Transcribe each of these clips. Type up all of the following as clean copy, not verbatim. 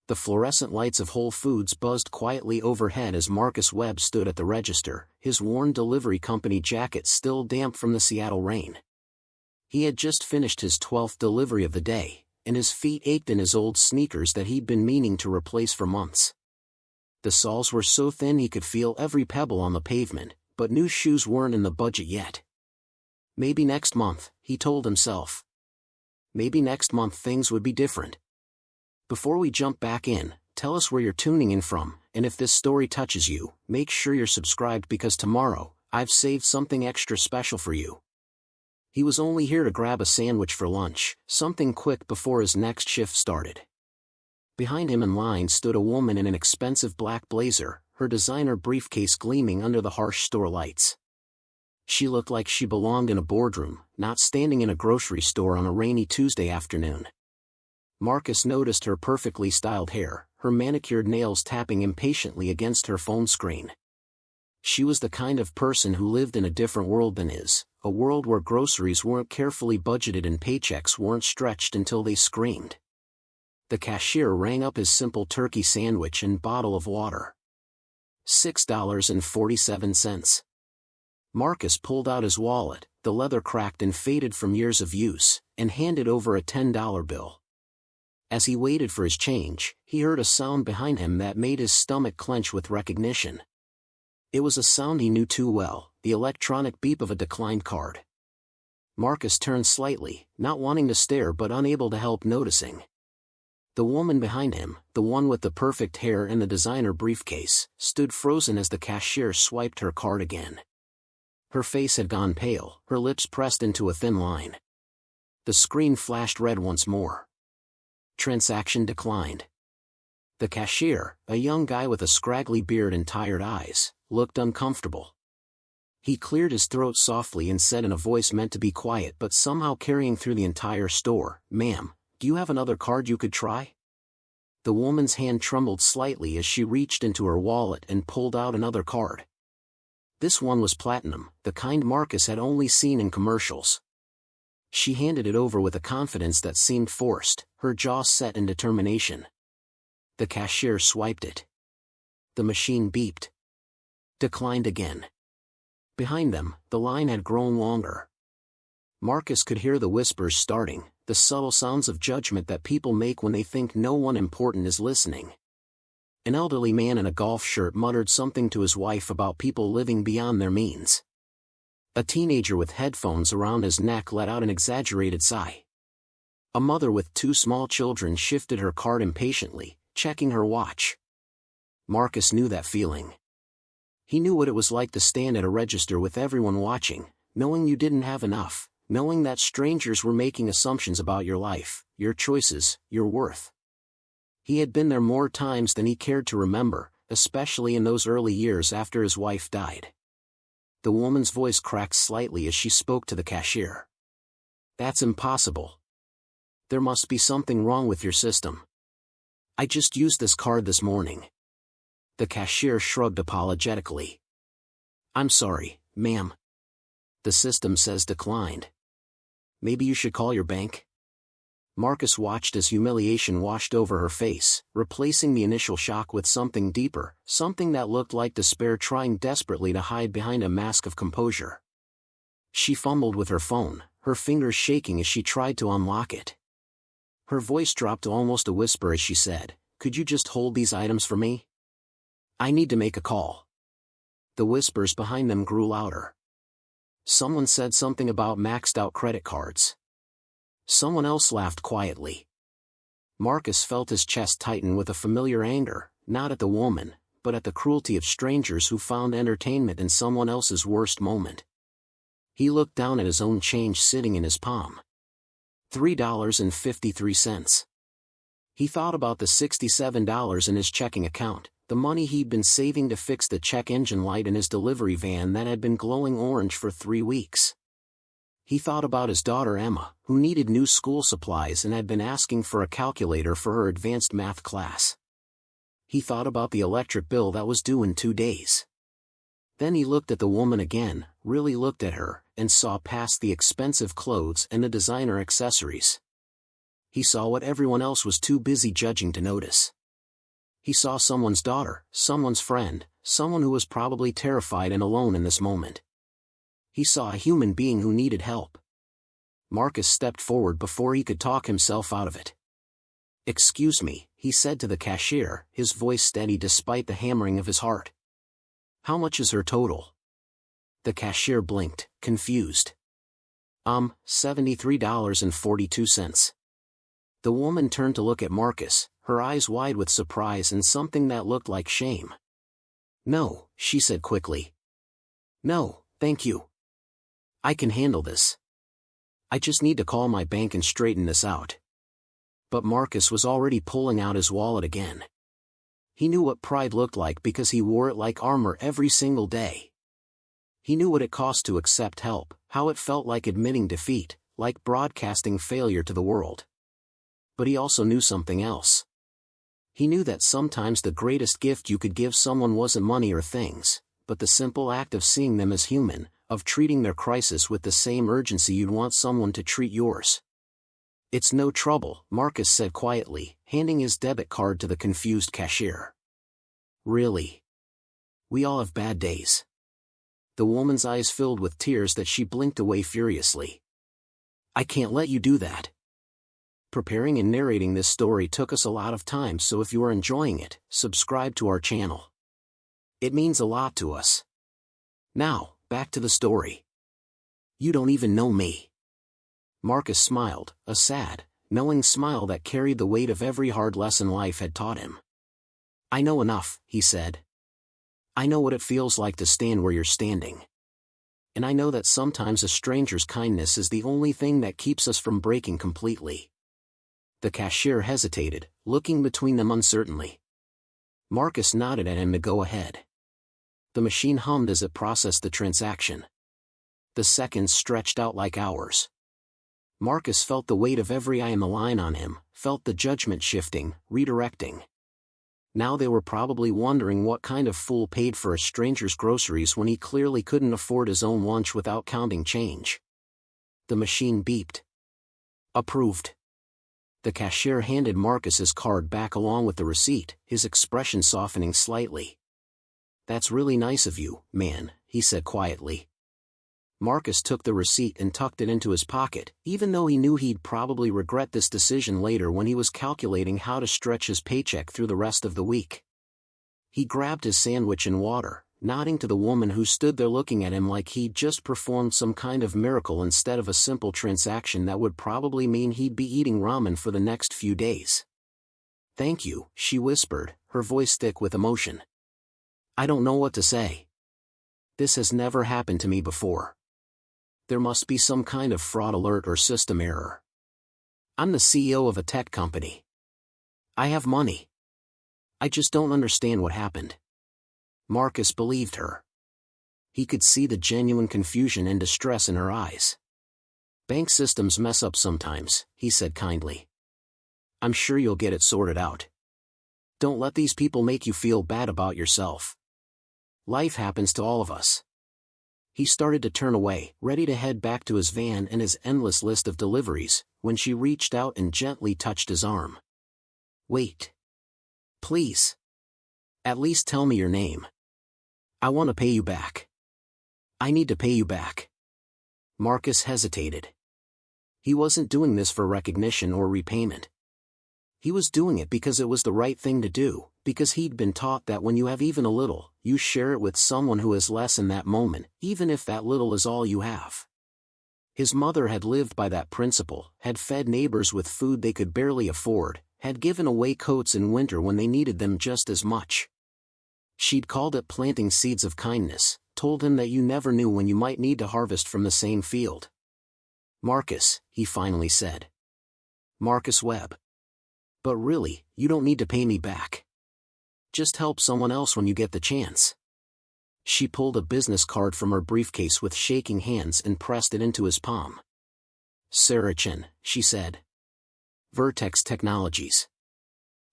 The fluorescent lights of Whole Foods buzzed quietly overhead as Marcus Webb stood at the register, his worn delivery company jacket still damp from the Seattle rain. He had just finished his 12th delivery of the day, and his feet ached in his old sneakers that he'd been meaning to replace for months. The soles were so thin he could feel every pebble on the pavement, but new shoes weren't in the budget yet. Maybe next month, he told himself. Maybe next month things would be different. Before we jump back in, tell us where you're tuning in from, and if this story touches you, make sure you're subscribed because tomorrow, I've saved something extra special for you. He was only here to grab a sandwich for lunch, something quick before his next shift started. Behind him in line stood a woman in an expensive black blazer, her designer briefcase gleaming under the harsh store lights. She looked like she belonged in a boardroom, not standing in a grocery store on a rainy Tuesday afternoon. Marcus noticed her perfectly styled hair, her manicured nails tapping impatiently against her phone screen. She was the kind of person who lived in a different world than his, a world where groceries weren't carefully budgeted and paychecks weren't stretched until they screamed. The cashier rang up his simple turkey sandwich and bottle of water. $6.47. Marcus pulled out his wallet, the leather cracked and faded from years of use, and handed over a $10 bill. As he waited for his change, he heard a sound behind him that made his stomach clench with recognition. It was a sound he knew too well, the electronic beep of a declined card. Marcus turned slightly, not wanting to stare but unable to help noticing. The woman behind him, the one with the perfect hair and the designer briefcase, stood frozen as the cashier swiped her card again. Her face had gone pale, her lips pressed into a thin line. The screen flashed red once more. Transaction declined. The cashier, a young guy with a scraggly beard and tired eyes, looked uncomfortable. He cleared his throat softly and said in a voice meant to be quiet but somehow carrying through the entire store, "Ma'am, do you have another card you could try?" The woman's hand trembled slightly as she reached into her wallet and pulled out another card. This one was platinum, the kind Marcus had only seen in commercials. She handed it over with a confidence that seemed forced, her jaw set in determination. The cashier swiped it. The machine beeped. Declined again. Behind them, the line had grown longer. Marcus could hear the whispers starting, the subtle sounds of judgment that people make when they think no one important is listening. An elderly man in a golf shirt muttered something to his wife about people living beyond their means. A teenager with headphones around his neck let out an exaggerated sigh. A mother with two small children shifted her card impatiently, checking her watch. Marcus knew that feeling. He knew what it was like to stand at a register with everyone watching, knowing you didn't have enough, knowing that strangers were making assumptions about your life, your choices, your worth. He had been there more times than he cared to remember, especially in those early years after his wife died. The woman's voice cracked slightly as she spoke to the cashier. "That's impossible. There must be something wrong with your system. I just used this card this morning." The cashier shrugged apologetically. "I'm sorry, ma'am. The system says declined. Maybe you should call your bank?" Marcus watched as humiliation washed over her face, replacing the initial shock with something deeper, something that looked like despair trying desperately to hide behind a mask of composure. She fumbled with her phone, her fingers shaking as she tried to unlock it. Her voice dropped to almost a whisper as she said, "Could you just hold these items for me? I need to make a call." The whispers behind them grew louder. Someone said something about maxed-out credit cards. Someone else laughed quietly. Marcus felt his chest tighten with a familiar anger, not at the woman, but at the cruelty of strangers who found entertainment in someone else's worst moment. He looked down at his own change sitting in his palm. $3.53. He thought about the $67 in his checking account, the money he'd been saving to fix the check engine light in his delivery van that had been glowing orange for 3 weeks. He thought about his daughter Emma, who needed new school supplies and had been asking for a calculator for her advanced math class. He thought about the electric bill that was due in 2 days. Then he looked at the woman again, really looked at her, and saw past the expensive clothes and the designer accessories. He saw what everyone else was too busy judging to notice. He saw someone's daughter, someone's friend, someone who was probably terrified and alone in this moment. He saw a human being who needed help. Marcus stepped forward before he could talk himself out of it. "Excuse me," he said to the cashier, his voice steady despite the hammering of his heart. "How much is her total?" The cashier blinked, confused. $73.42. The woman turned to look at Marcus, her eyes wide with surprise and something that looked like shame. "No," she said quickly. "No, thank you. I can handle this. I just need to call my bank and straighten this out." But Marcus was already pulling out his wallet again. He knew what pride looked like because he wore it like armor every single day. He knew what it cost to accept help, how it felt like admitting defeat, like broadcasting failure to the world. But he also knew something else. He knew that sometimes the greatest gift you could give someone wasn't money or things, but the simple act of seeing them as human, of treating their crisis with the same urgency you'd want someone to treat yours. "It's no trouble," Marcus said quietly, handing his debit card to the confused cashier. "Really? We all have bad days." The woman's eyes filled with tears that she blinked away furiously. "I can't let you do that." Preparing and narrating this story took us a lot of time, so if you are enjoying it, subscribe to our channel. It means a lot to us. Now, back to the story. "You don't even know me." Marcus smiled, a sad, knowing smile that carried the weight of every hard lesson life had taught him. "I know enough," he said. "I know what it feels like to stand where you're standing. And I know that sometimes a stranger's kindness is the only thing that keeps us from breaking completely." The cashier hesitated, looking between them uncertainly. Marcus nodded at him to go ahead. The machine hummed as it processed the transaction. The seconds stretched out like hours. Marcus felt the weight of every eye in the line on him, felt the judgment shifting, redirecting. Now they were probably wondering what kind of fool paid for a stranger's groceries when he clearly couldn't afford his own lunch without counting change. The machine beeped. "Approved." The cashier handed Marcus his card back along with the receipt, his expression softening slightly. "That's really nice of you, man," he said quietly. Marcus took the receipt and tucked it into his pocket, even though he knew he'd probably regret this decision later when he was calculating how to stretch his paycheck through the rest of the week. He grabbed his sandwich and water, nodding to the woman who stood there looking at him like he'd just performed some kind of miracle instead of a simple transaction that would probably mean he'd be eating ramen for the next few days. "Thank you," she whispered, her voice thick with emotion. "I don't know what to say. This has never happened to me before. There must be some kind of fraud alert or system error. I'm the CEO of a tech company. I have money. I just don't understand what happened." Marcus believed her. He could see the genuine confusion and distress in her eyes. "Bank systems mess up sometimes," he said kindly. "I'm sure you'll get it sorted out. Don't let these people make you feel bad about yourself. Life happens to all of us." He started to turn away, ready to head back to his van and his endless list of deliveries, when she reached out and gently touched his arm. "Wait. Please. At least tell me your name. I want to pay you back. I need to pay you back." Marcus hesitated. He wasn't doing this for recognition or repayment. He was doing it because it was the right thing to do, because he'd been taught that when you have even a little, you share it with someone who has less in that moment, even if that little is all you have. His mother had lived by that principle, had fed neighbors with food they could barely afford, had given away coats in winter when they needed them just as much. She'd called it planting seeds of kindness, told him that you never knew when you might need to harvest from the same field. "Marcus," he finally said. "Marcus Webb. But really, you don't need to pay me back. Just help someone else when you get the chance." She pulled a business card from her briefcase with shaking hands and pressed it into his palm. "Saracen," she said. "Vertex Technologies.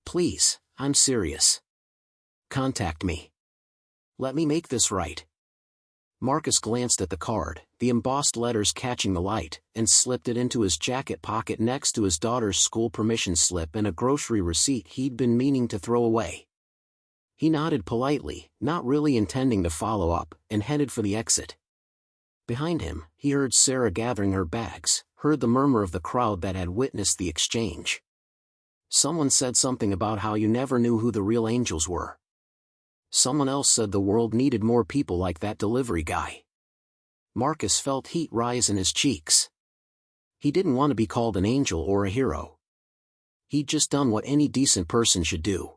Please, I'm serious. Contact me. Let me make this right." Marcus glanced at the card, the embossed letters catching the light, and slipped it into his jacket pocket next to his daughter's school permission slip and a grocery receipt he'd been meaning to throw away. He nodded politely, not really intending to follow up, and headed for the exit. Behind him, he heard Sarah gathering her bags, heard the murmur of the crowd that had witnessed the exchange. Someone said something about how you never knew who the real angels were. Someone else said the world needed more people like that delivery guy. Marcus felt heat rise in his cheeks. He didn't want to be called an angel or a hero. He'd just done what any decent person should do.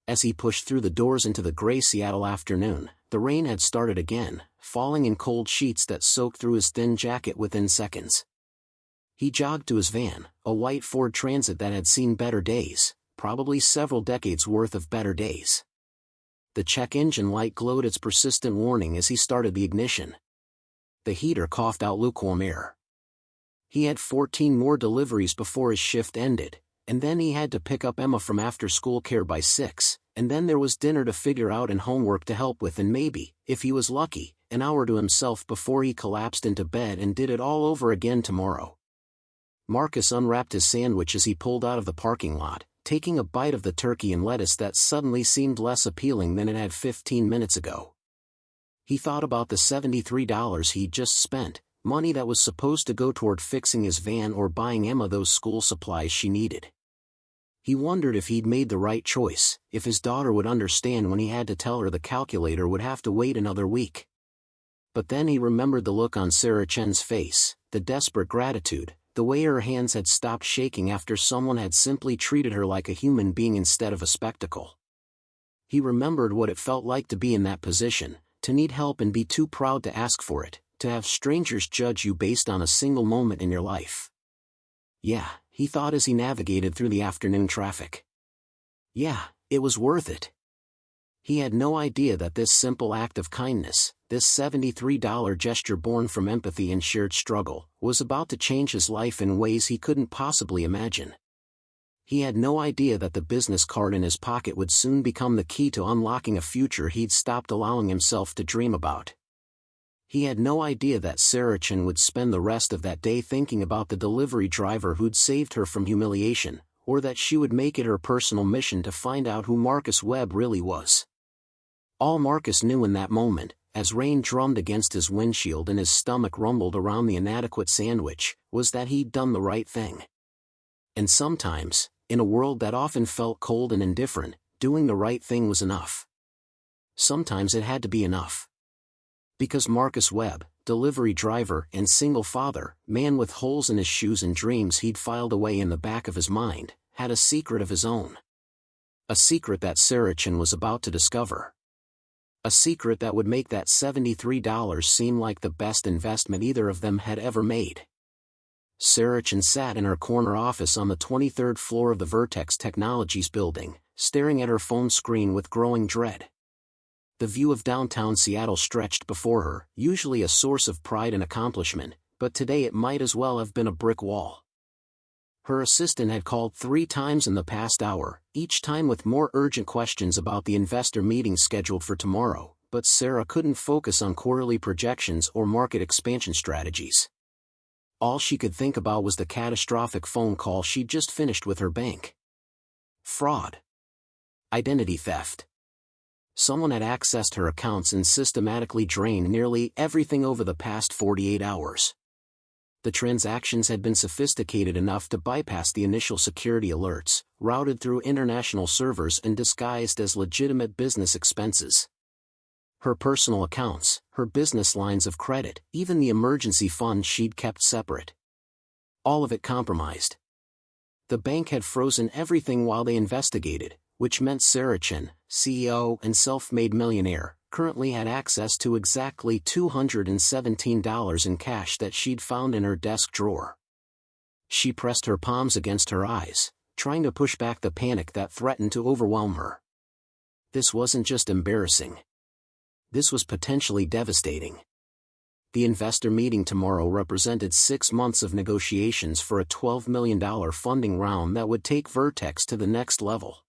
As he pushed through the doors into the gray Seattle afternoon, the rain had started again, falling in cold sheets that soaked through his thin jacket within seconds. He jogged to his van, a white Ford Transit that had seen better days, probably several decades worth of better days. The check engine light glowed its persistent warning as he started the ignition. The heater coughed out lukewarm air. He had 14 more deliveries before his shift ended, and then he had to pick up Emma from after-school care by 6, and then there was dinner to figure out and homework to help with and maybe, if he was lucky, an hour to himself before he collapsed into bed and did it all over again tomorrow. Marcus unwrapped his sandwich as he pulled out of the parking lot, taking a bite of the turkey and lettuce that suddenly seemed less appealing than it had 15 minutes ago. He thought about the $73 he'd just spent, money that was supposed to go toward fixing his van or buying Emma those school supplies she needed. He wondered if he'd made the right choice, if his daughter would understand when he had to tell her the calculator would have to wait another week. But then he remembered the look on Sarah Chen's face, the desperate gratitude, the way her hands had stopped shaking after someone had simply treated her like a human being instead of a spectacle. He remembered what it felt like to be in that position, to need help and be too proud to ask for it, to have strangers judge you based on a single moment in your life. Yeah, he thought as he navigated through the afternoon traffic. Yeah, it was worth it. He had no idea that this simple act of kindness, this $73 gesture born from empathy and shared struggle, was about to change his life in ways he couldn't possibly imagine. He had no idea that the business card in his pocket would soon become the key to unlocking a future he'd stopped allowing himself to dream about. He had no idea that Sarah Chen would spend the rest of that day thinking about the delivery driver who'd saved her from humiliation, or that she would make it her personal mission to find out who Marcus Webb really was. All Marcus knew in that moment, as rain drummed against his windshield and his stomach rumbled around the inadequate sandwich, was that he'd done the right thing. And sometimes, in a world that often felt cold and indifferent, doing the right thing was enough. Sometimes it had to be enough. Because Marcus Webb, delivery driver and single father, man with holes in his shoes and dreams he'd filed away in the back of his mind, had a secret of his own. A secret that Sarah Chen was about to discover. A secret that would make that $73 seem like the best investment either of them had ever made. Sarah Chen sat in her corner office on the 23rd floor of the Vertex Technologies building, staring at her phone screen with growing dread. The view of downtown Seattle stretched before her, usually a source of pride and accomplishment, but today it might as well have been a brick wall. Her assistant had called 3 times in the past hour, each time with more urgent questions about the investor meeting scheduled for tomorrow, but Sarah couldn't focus on quarterly projections or market expansion strategies. All she could think about was the catastrophic phone call she'd just finished with her bank. Fraud. Identity theft. Someone had accessed her accounts and systematically drained nearly everything over the past 48 hours. The transactions had been sophisticated enough to bypass the initial security alerts, routed through international servers and disguised as legitimate business expenses. Her personal accounts, her business lines of credit, even the emergency fund she'd kept separate. All of it compromised. The bank had frozen everything while they investigated, which meant Sarah Chen, CEO and self-made millionaire, currently had access to exactly $217 in cash that she'd found in her desk drawer. She pressed her palms against her eyes, trying to push back the panic that threatened to overwhelm her. This wasn't just embarrassing. This was potentially devastating. The investor meeting tomorrow represented 6 months of negotiations for a $12 million funding round that would take Vertex to the next level.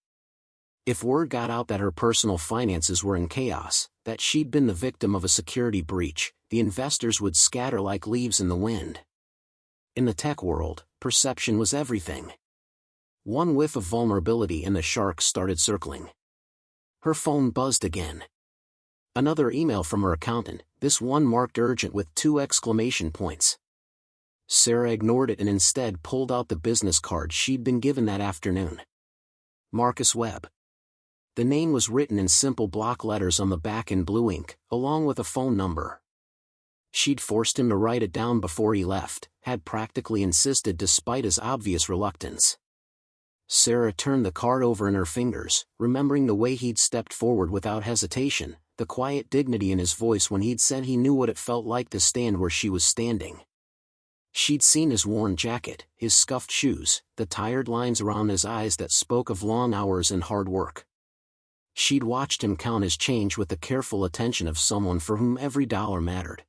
If word got out that her personal finances were in chaos, that she'd been the victim of a security breach, the investors would scatter like leaves in the wind. In the tech world, perception was everything. One whiff of vulnerability and the sharks started circling. Her phone buzzed again. Another email from her accountant, this one marked urgent with 2 exclamation points. Sarah ignored it and instead pulled out the business card she'd been given that afternoon. Marcus Webb. The name was written in simple block letters on the back in blue ink, along with a phone number. She'd forced him to write it down before he left, had practically insisted despite his obvious reluctance. Sarah turned the card over in her fingers, remembering the way he'd stepped forward without hesitation, the quiet dignity in his voice when he'd said he knew what it felt like to stand where she was standing. She'd seen his worn jacket, his scuffed shoes, the tired lines around his eyes that spoke of long hours and hard work. She'd watched him count his change with the careful attention of someone for whom every dollar mattered.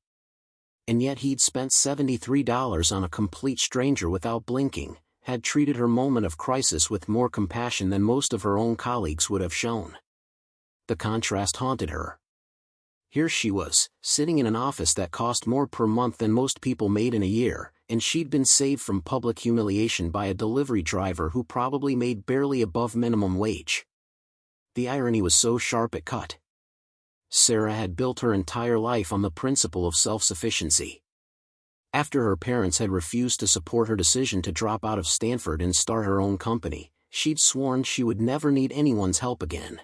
And yet he'd spent $73 on a complete stranger without blinking, had treated her moment of crisis with more compassion than most of her own colleagues would have shown. The contrast haunted her. Here she was, sitting in an office that cost more per month than most people made in a year, and she'd been saved from public humiliation by a delivery driver who probably made barely above minimum wage. The irony was so sharp it cut. Sarah had built her entire life on the principle of self-sufficiency. After her parents had refused to support her decision to drop out of Stanford and start her own company, she'd sworn she would never need anyone's help again.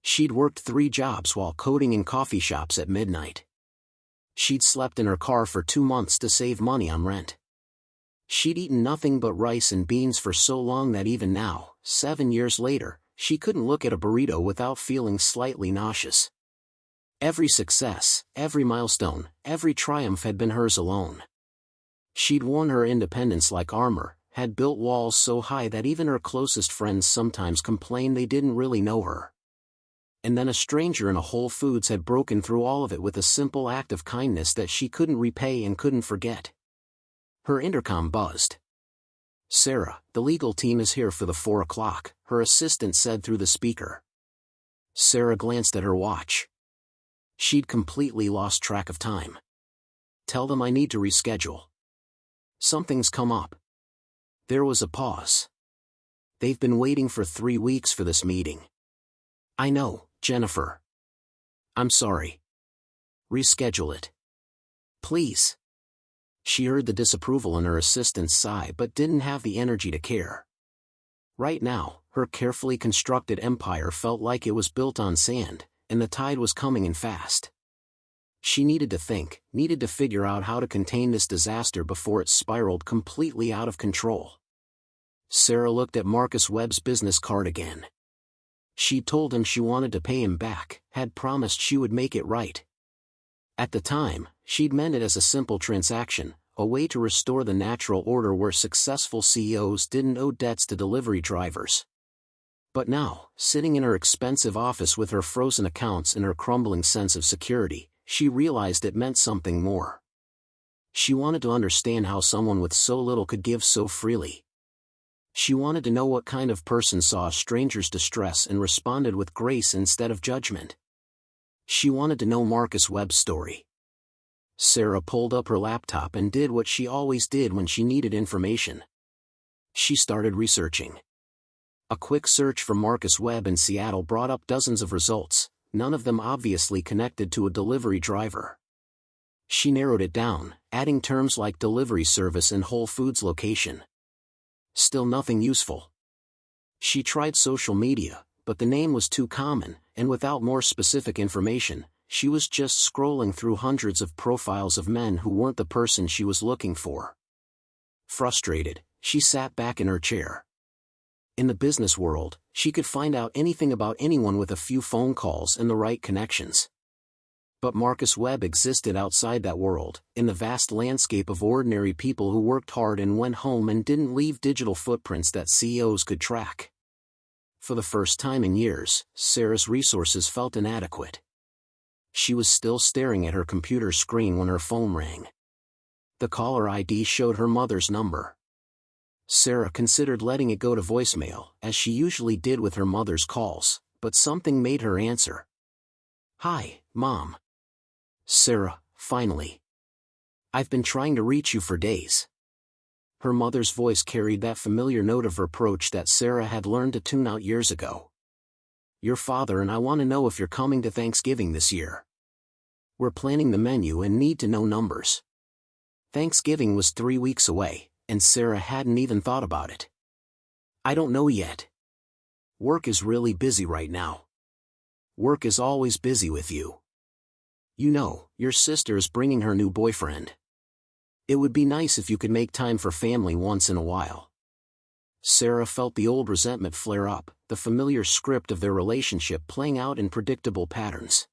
She'd worked 3 jobs while coding in coffee shops at midnight. She'd slept in her car for 2 months to save money on rent. She'd eaten nothing but rice and beans for so long that even now, 7 years later, she couldn't look at a burrito without feeling slightly nauseous. Every success, every milestone, every triumph had been hers alone. She'd worn her independence like armor, had built walls so high that even her closest friends sometimes complained they didn't really know her. And then a stranger in a Whole Foods had broken through all of it with a simple act of kindness that she couldn't repay and couldn't forget. Her intercom buzzed. "Sarah, the legal team is here for the 4 o'clock, her assistant said through the speaker. Sarah glanced at her watch. She'd completely lost track of time. "Tell them I need to reschedule. Something's come up." There was a pause. "They've been waiting for 3 weeks for this meeting." "I know, Jennifer. I'm sorry. Reschedule it. Please." She heard the disapproval in her assistant's sigh but didn't have the energy to care. Right now, her carefully constructed empire felt like it was built on sand, and the tide was coming in fast. She needed to think, needed to figure out how to contain this disaster before it spiraled completely out of control. Sarah looked at Marcus Webb's business card again. She'd told him she wanted to pay him back, had promised she would make it right. At the time, she'd meant it as a simple transaction, a way to restore the natural order where successful CEOs didn't owe debts to delivery drivers. But now, sitting in her expensive office with her frozen accounts and her crumbling sense of security, she realized it meant something more. She wanted to understand how someone with so little could give so freely. She wanted to know what kind of person saw a stranger's distress and responded with grace instead of judgment. She wanted to know Marcus Webb's story. Sarah pulled up her laptop and did what she always did when she needed information. She started researching. A quick search for Marcus Webb in Seattle brought up dozens of results, none of them obviously connected to a delivery driver. She narrowed it down, adding terms like delivery service and Whole Foods location. Still nothing useful. She tried social media, but the name was too common, and without more specific information, she was just scrolling through hundreds of profiles of men who weren't the person she was looking for. Frustrated, she sat back in her chair. In the business world, she could find out anything about anyone with a few phone calls and the right connections. But Marcus Webb existed outside that world, in the vast landscape of ordinary people who worked hard and went home and didn't leave digital footprints that CEOs could track. For the first time in years, Sarah's resources felt inadequate. She was still staring at her computer screen when her phone rang. The caller ID showed her mother's number. Sarah considered letting it go to voicemail, as she usually did with her mother's calls, but something made her answer. "Hi, Mom." "Sarah, finally. I've been trying to reach you for days." Her mother's voice carried that familiar note of reproach that Sarah had learned to tune out years ago. Your father and I want to know if you're coming to Thanksgiving this year. We're planning the menu and need to know numbers. Thanksgiving was 3 weeks away, and Sarah hadn't even thought about it. I don't know yet. Work is really busy right now. Work is always busy with you. You know, your sister is bringing her new boyfriend. It would be nice if you could make time for family once in a while. Sarah felt the old resentment flare up, the familiar script of their relationship playing out in predictable patterns.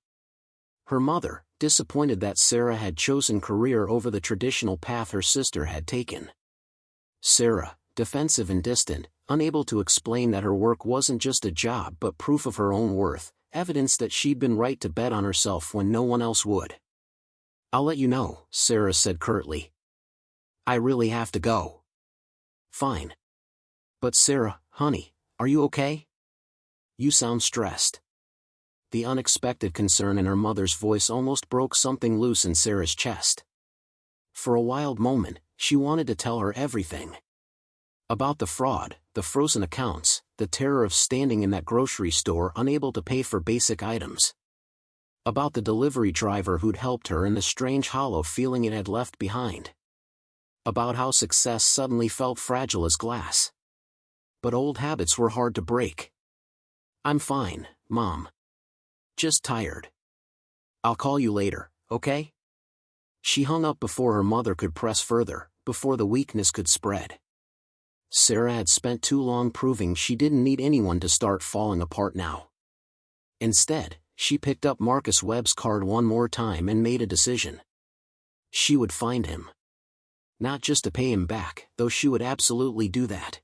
Her mother, disappointed that Sarah had chosen career over the traditional path her sister had taken. Sarah, defensive and distant, unable to explain that her work wasn't just a job but proof of her own worth, evidence that she'd been right to bet on herself when no one else would. I'll let you know, Sarah said curtly. I really have to go. Fine. But Sarah, honey, are you okay? You sound stressed. The unexpected concern in her mother's voice almost broke something loose in Sarah's chest. For a wild moment, she wanted to tell her everything. About the fraud, the frozen accounts, the terror of standing in that grocery store unable to pay for basic items. About the delivery driver who'd helped her and the strange hollow feeling it had left behind. About how success suddenly felt fragile as glass. But old habits were hard to break. I'm fine, Mom. Just tired. I'll call you later, okay? She hung up before her mother could press further, before the weakness could spread. Sarah had spent too long proving she didn't need anyone to start falling apart now. Instead, she picked up Marcus Webb's card one more time and made a decision. She would find him. Not just to pay him back, though she would absolutely do that.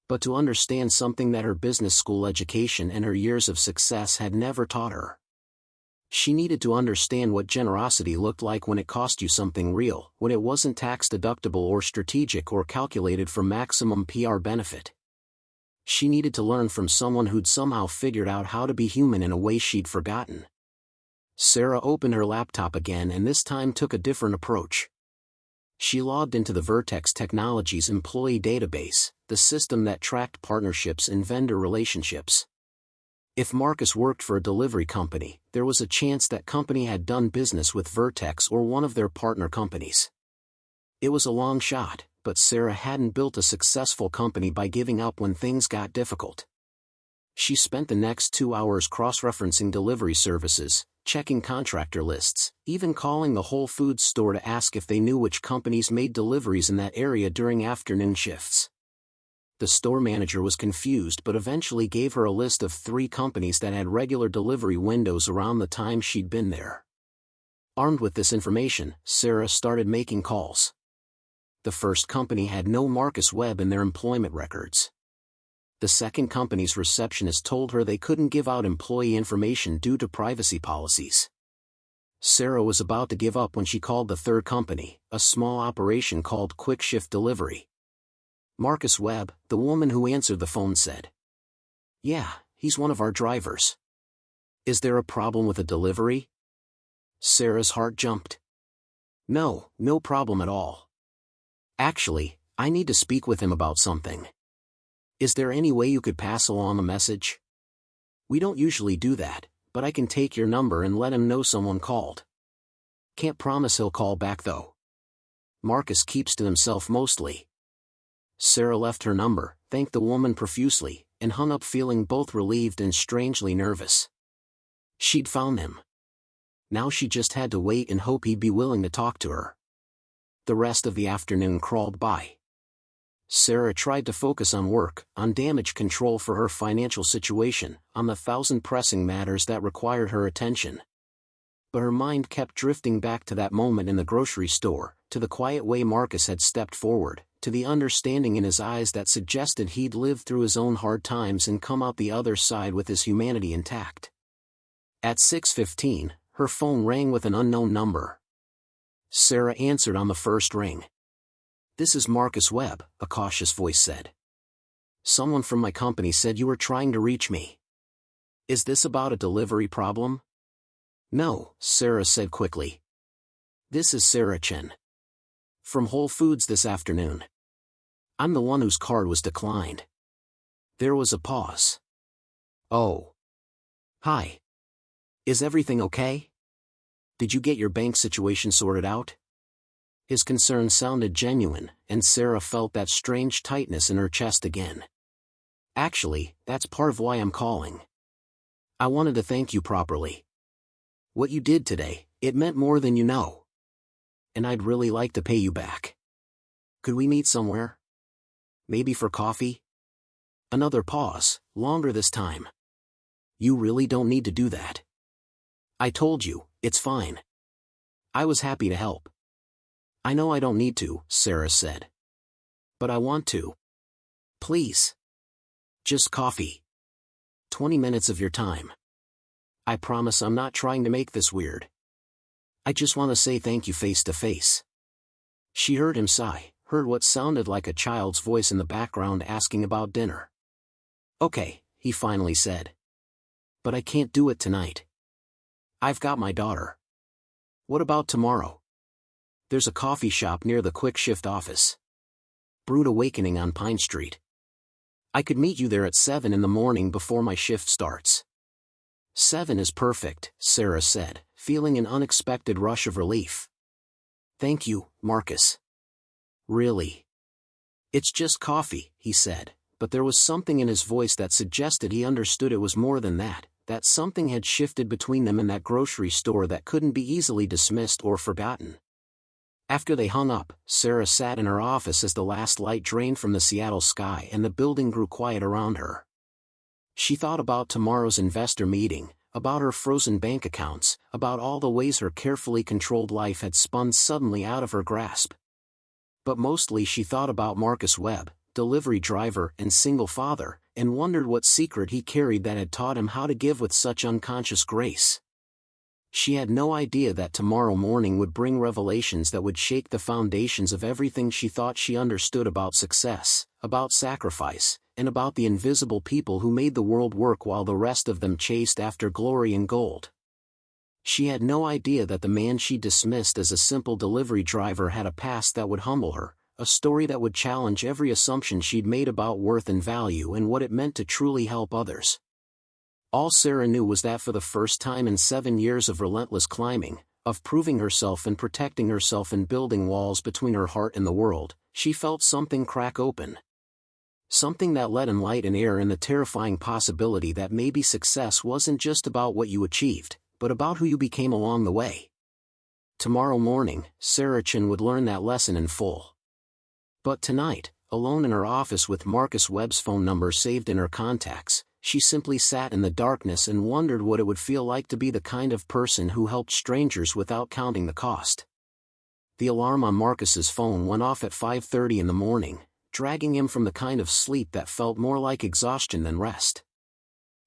But to understand something that her business school education and her years of success had never taught her. She needed to understand what generosity looked like when it cost you something real, when it wasn't tax-deductible or strategic or calculated for maximum PR benefit. She needed to learn from someone who'd somehow figured out how to be human in a way she'd forgotten. Sarah opened her laptop again and this time took a different approach. She logged into the Vertex Technologies employee database, the system that tracked partnerships and vendor relationships. If Marcus worked for a delivery company, there was a chance that company had done business with Vertex or one of their partner companies. It was a long shot, but Sarah hadn't built a successful company by giving up when things got difficult. She spent the next 2 hours cross-referencing delivery services, checking contractor lists, even calling the Whole Foods store to ask if they knew which companies made deliveries in that area during afternoon shifts. The store manager was confused but eventually gave her a list of 3 companies that had regular delivery windows around the time she'd been there. Armed with this information, Sarah started making calls. The first company had no Marcus Webb in their employment records. The second company's receptionist told her they couldn't give out employee information due to privacy policies. Sarah was about to give up when she called the third company, a small operation called Quick Shift Delivery. Marcus Webb, the woman who answered the phone said. Yeah, he's one of our drivers. Is there a problem with a delivery? Sarah's heart jumped. No, no problem at all. Actually, I need to speak with him about something. Is there any way you could pass along a message? We don't usually do that, but I can take your number and let him know someone called. Can't promise he'll call back though. Marcus keeps to himself mostly. Sarah left her number, thanked the woman profusely, and hung up feeling both relieved and strangely nervous. She'd found him. Now she just had to wait and hope he'd be willing to talk to her. The rest of the afternoon crawled by. Sarah tried to focus on work, on damage control for her financial situation, on the 1,000 pressing matters that required her attention. But her mind kept drifting back to that moment in the grocery store, to the quiet way Marcus had stepped forward, to the understanding in his eyes that suggested he'd lived through his own hard times and come out the other side with his humanity intact. At 6:15, her phone rang with an unknown number. Sarah answered on the first ring. This is Marcus Webb, a cautious voice said. Someone from my company said you were trying to reach me. Is this about a delivery problem? No, Sarah said quickly. This is Sarah Chen. From Whole Foods this afternoon. I'm the one whose card was declined. There was a pause. Oh. Hi. Is everything okay? Did you get your bank situation sorted out? His concern sounded genuine, and Sarah felt that strange tightness in her chest again. Actually, that's part of why I'm calling. I wanted to thank you properly. What you did today, it meant more than you know. And I'd really like to pay you back. Could we meet somewhere? Maybe for coffee? Another pause, longer this time. You really don't need to do that. I told you, it's fine. I was happy to help. I know I don't need to, Sarah said. But I want to. Please. Just coffee. 20 minutes of your time. I promise I'm not trying to make this weird. I just want to say thank you face to face. She heard him sigh, heard what sounded like a child's voice in the background asking about dinner. Okay, he finally said. But I can't do it tonight. I've got my daughter. What about tomorrow? There's a coffee shop near the quick shift office. Brood Awakening on Pine Street. I could meet you there at 7 in the morning before my shift starts. 7 is perfect, Sarah said, feeling an unexpected rush of relief. Thank you, Marcus. Really? It's just coffee, he said, but there was something in his voice that suggested he understood it was more than that, that something had shifted between them in that grocery store that couldn't be easily dismissed or forgotten. After they hung up, Sarah sat in her office as the last light drained from the Seattle sky and the building grew quiet around her. She thought about tomorrow's investor meeting, about her frozen bank accounts, about all the ways her carefully controlled life had spun suddenly out of her grasp. But mostly she thought about Marcus Webb, delivery driver and single father, and wondered what secret he carried that had taught him how to give with such unconscious grace. She had no idea that tomorrow morning would bring revelations that would shake the foundations of everything she thought she understood about success, about sacrifice, and about the invisible people who made the world work while the rest of them chased after glory and gold. She had no idea that the man she dismissed as a simple delivery driver had a past that would humble her, a story that would challenge every assumption she'd made about worth and value and what it meant to truly help others. All Sarah knew was that for the first time in 7 years of relentless climbing, of proving herself and protecting herself and building walls between her heart and the world, she felt something crack open. Something that let in light and air in the terrifying possibility that maybe success wasn't just about what you achieved, but about who you became along the way. Tomorrow morning, Sarah Chin would learn that lesson in full. But tonight, alone in her office with Marcus Webb's phone number saved in her contacts, she simply sat in the darkness and wondered what it would feel like to be the kind of person who helped strangers without counting the cost. The alarm on Marcus's phone went off at 5:30 in the morning, dragging him from the kind of sleep that felt more like exhaustion than rest.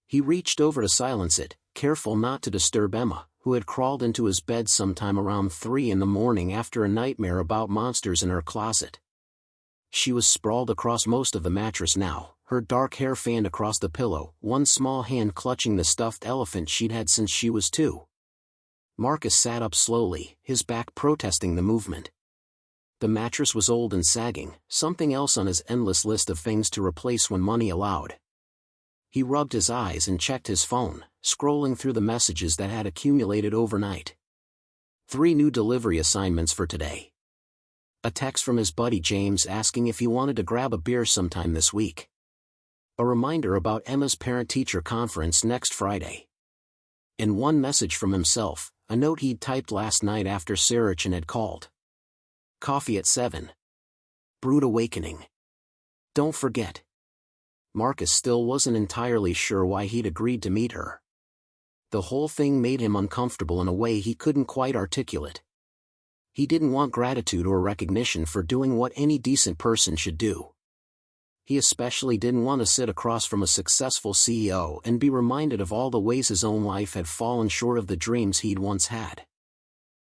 He reached over to silence it, careful not to disturb Emma, who had crawled into his bed sometime around 3 in the morning after a nightmare about monsters in her closet. She was sprawled across most of the mattress now, her dark hair fanned across the pillow, one small hand clutching the stuffed elephant she'd had since she was 2. Marcus sat up slowly, his back protesting the movement. The mattress was old and sagging, something else on his endless list of things to replace when money allowed. He rubbed his eyes and checked his phone, scrolling through the messages that had accumulated overnight. 3 new delivery assignments for today. A text from his buddy James asking if he wanted to grab a beer sometime this week. A reminder about Emma's parent-teacher conference next Friday. And one message from himself, a note he'd typed last night after Sarachin had called. Coffee at 7. Brood Awakening. Don't forget. Marcus still wasn't entirely sure why he'd agreed to meet her. The whole thing made him uncomfortable in a way he couldn't quite articulate. He didn't want gratitude or recognition for doing what any decent person should do. He especially didn't want to sit across from a successful CEO and be reminded of all the ways his own life had fallen short of the dreams he'd once had.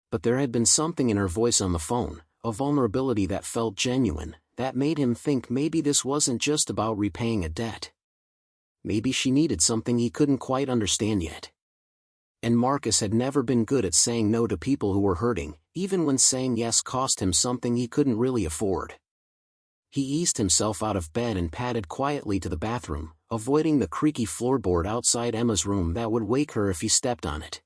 But there had been something in her voice on the phone, a vulnerability that felt genuine, that made him think maybe this wasn't just about repaying a debt. Maybe she needed something he couldn't quite understand yet. And Marcus had never been good at saying no to people who were hurting, even when saying yes cost him something he couldn't really afford. He eased himself out of bed and padded quietly to the bathroom, avoiding the creaky floorboard outside Emma's room that would wake her if he stepped on it.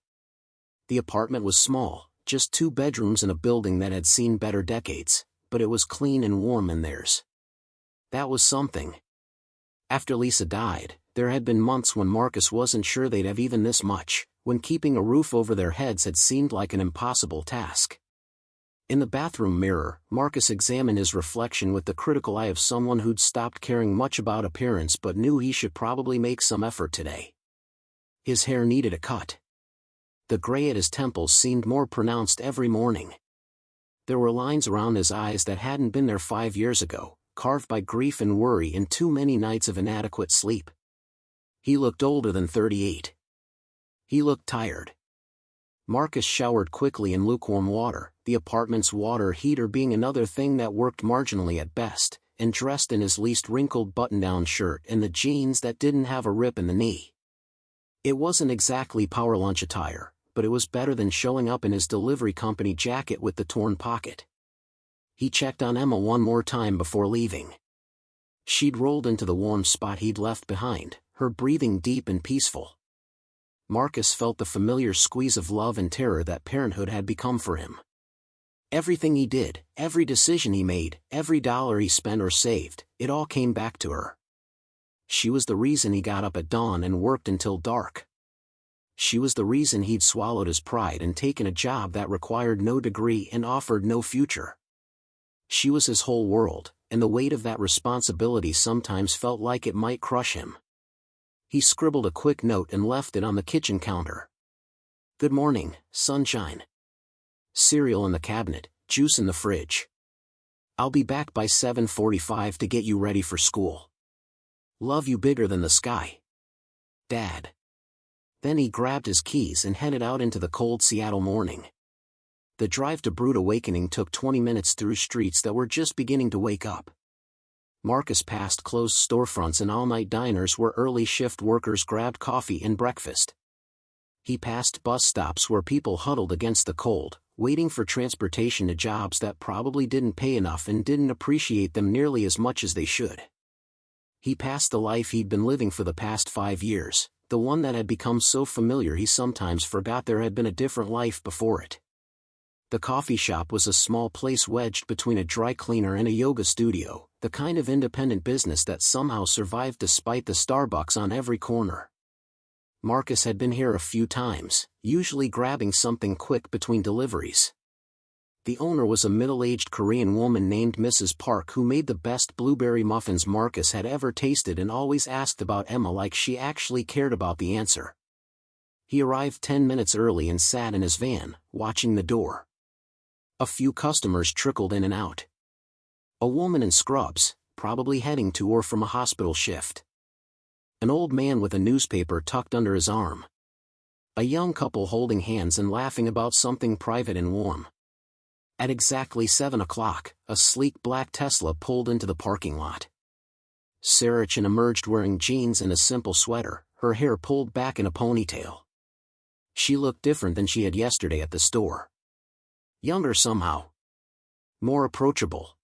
The apartment was small, just 2 bedrooms in a building that had seen better decades, but it was clean and warm in theirs. That was something. After Lisa died, there had been months when Marcus wasn't sure they'd have even this much, when keeping a roof over their heads had seemed like an impossible task. In the bathroom mirror, Marcus examined his reflection with the critical eye of someone who'd stopped caring much about appearance but knew he should probably make some effort today. His hair needed a cut. The gray at his temples seemed more pronounced every morning. There were lines around his eyes that hadn't been there 5 years ago, carved by grief and worry and too many nights of inadequate sleep. He looked older than 38. He looked tired. Marcus showered quickly in lukewarm water, the apartment's water heater being another thing that worked marginally at best, and dressed in his least wrinkled button-down shirt and the jeans that didn't have a rip in the knee. It wasn't exactly power lunch attire, but it was better than showing up in his delivery company jacket with the torn pocket. He checked on Emma one more time before leaving. She'd rolled into the warm spot he'd left behind, her breathing deep and peaceful. Marcus felt the familiar squeeze of love and terror that parenthood had become for him. Everything he did, every decision he made, every dollar he spent or saved, it all came back to her. She was the reason he got up at dawn and worked until dark. She was the reason he'd swallowed his pride and taken a job that required no degree and offered no future. She was his whole world, and the weight of that responsibility sometimes felt like it might crush him. He scribbled a quick note and left it on the kitchen counter. "Good morning, sunshine. Cereal in the cabinet, juice in the fridge. I'll be back by 7:45 to get you ready for school. Love you bigger than the sky. Dad." Then he grabbed his keys and headed out into the cold Seattle morning. The drive to Brood Awakening took 20 minutes through streets that were just beginning to wake up. Marcus passed closed storefronts and all-night diners where early shift workers grabbed coffee and breakfast. He passed bus stops where people huddled against the cold, waiting for transportation to jobs that probably didn't pay enough and didn't appreciate them nearly as much as they should. He passed the life he'd been living for the past 5 years, the one that had become so familiar he sometimes forgot there had been a different life before it. The coffee shop was a small place wedged between a dry cleaner and a yoga studio, the kind of independent business that somehow survived despite the Starbucks on every corner. Marcus had been here a few times, usually grabbing something quick between deliveries. The owner was a middle-aged Korean woman named Mrs. Park who made the best blueberry muffins Marcus had ever tasted and always asked about Emma like she actually cared about the answer. He arrived 10 minutes early and sat in his van, watching the door. A few customers trickled in and out. A woman in scrubs, probably heading to or from a hospital shift. An old man with a newspaper tucked under his arm. A young couple holding hands and laughing about something private and warm. At exactly 7 o'clock, a sleek black Tesla pulled into the parking lot. Sarachan emerged wearing jeans and a simple sweater, her hair pulled back in a ponytail. She looked different than she had yesterday at the store. Younger somehow. More approachable.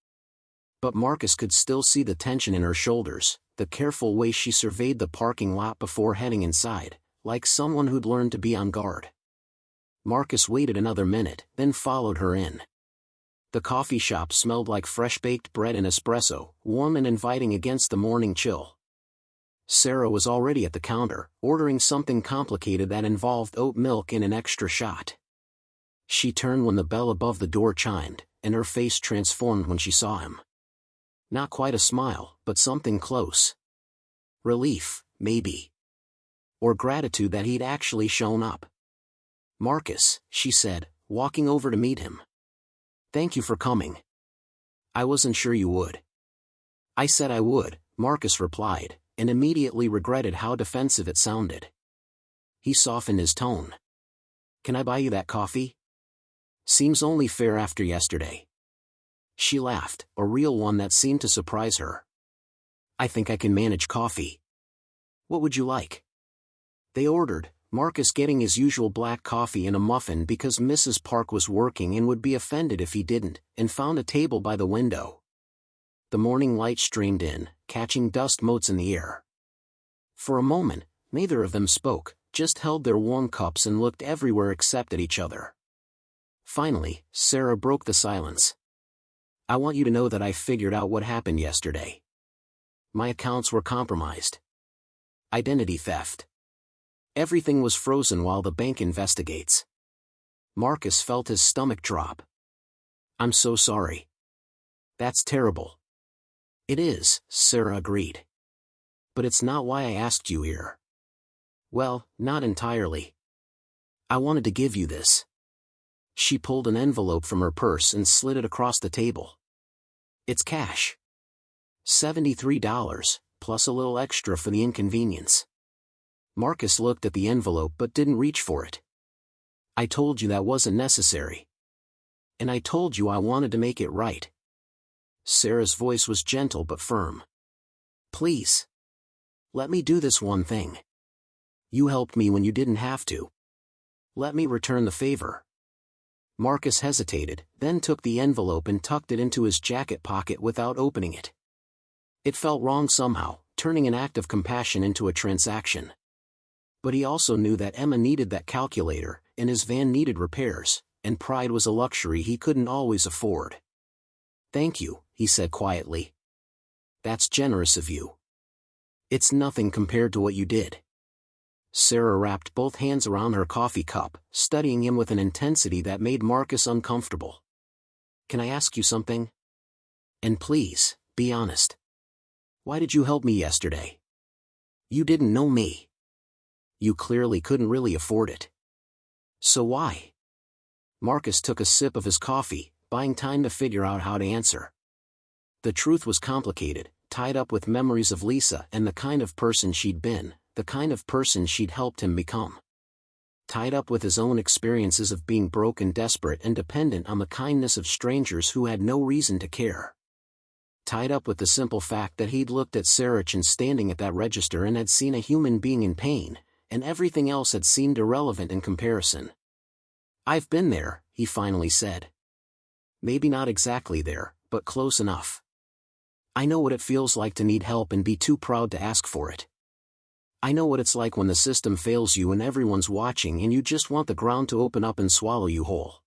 But Marcus could still see the tension in her shoulders, the careful way she surveyed the parking lot before heading inside, like someone who'd learned to be on guard. Marcus waited another minute, then followed her in. The coffee shop smelled like fresh-baked bread and espresso, warm and inviting against the morning chill. Sarah was already at the counter, ordering something complicated that involved oat milk and an extra shot. She turned when the bell above the door chimed, and her face transformed when she saw him. Not quite a smile, but something close. Relief, maybe. Or gratitude that he'd actually shown up. "Marcus," she said, walking over to meet him. "Thank you for coming. I wasn't sure you would." "I said I would," Marcus replied, and immediately regretted how defensive it sounded. He softened his tone. "Can I buy you that coffee? Seems only fair after yesterday." She laughed, a real one that seemed to surprise her. "I think I can manage coffee. What would you like?" They ordered, Marcus getting his usual black coffee and a muffin because Mrs. Park was working and would be offended if he didn't, and found a table by the window. The morning light streamed in, catching dust motes in the air. For a moment, neither of them spoke, just held their warm cups and looked everywhere except at each other. Finally, Sarah broke the silence. I want you to know that I figured out what happened yesterday. My accounts were compromised. Identity theft. Everything was frozen while the bank investigates. Marcus felt his stomach drop. I'm so sorry. That's terrible. It is, Sarah agreed. But it's not why I asked you here. Well, not entirely. I wanted to give you this. She pulled an envelope from her purse and slid it across the table. It's cash. $73, plus a little extra for the inconvenience. Marcus looked at the envelope but didn't reach for it. I told you that wasn't necessary. And I told you I wanted to make it right. Sarah's voice was gentle but firm. Please. Let me do this one thing. You helped me when you didn't have to. Let me return the favor. Marcus hesitated, then took the envelope and tucked it into his jacket pocket without opening it. It felt wrong somehow, turning an act of compassion into a transaction. But he also knew that Emma needed that calculator, and his van needed repairs, and pride was a luxury he couldn't always afford. Thank you, he said quietly. That's generous of you. It's nothing compared to what you did. Sarah wrapped both hands around her coffee cup, studying him with an intensity that made Marcus uncomfortable. Can I ask you something? And please, be honest. Why did you help me yesterday? You didn't know me. You clearly couldn't really afford it. So why? Marcus took a sip of his coffee, buying time to figure out how to answer. The truth was complicated, tied up with memories of Lisa and the kind of person she'd been, the kind of person she'd helped him become. Tied up with his own experiences of being broke and desperate and dependent on the kindness of strangers who had no reason to care. Tied up with the simple fact that he'd looked at Sarachan standing at that register and had seen a human being in pain, and everything else had seemed irrelevant in comparison. I've been there, he finally said. Maybe not exactly there, but close enough. I know what it feels like to need help and be too proud to ask for it. I know what it's like when the system fails you and everyone's watching and you just want the ground to open up and swallow you whole.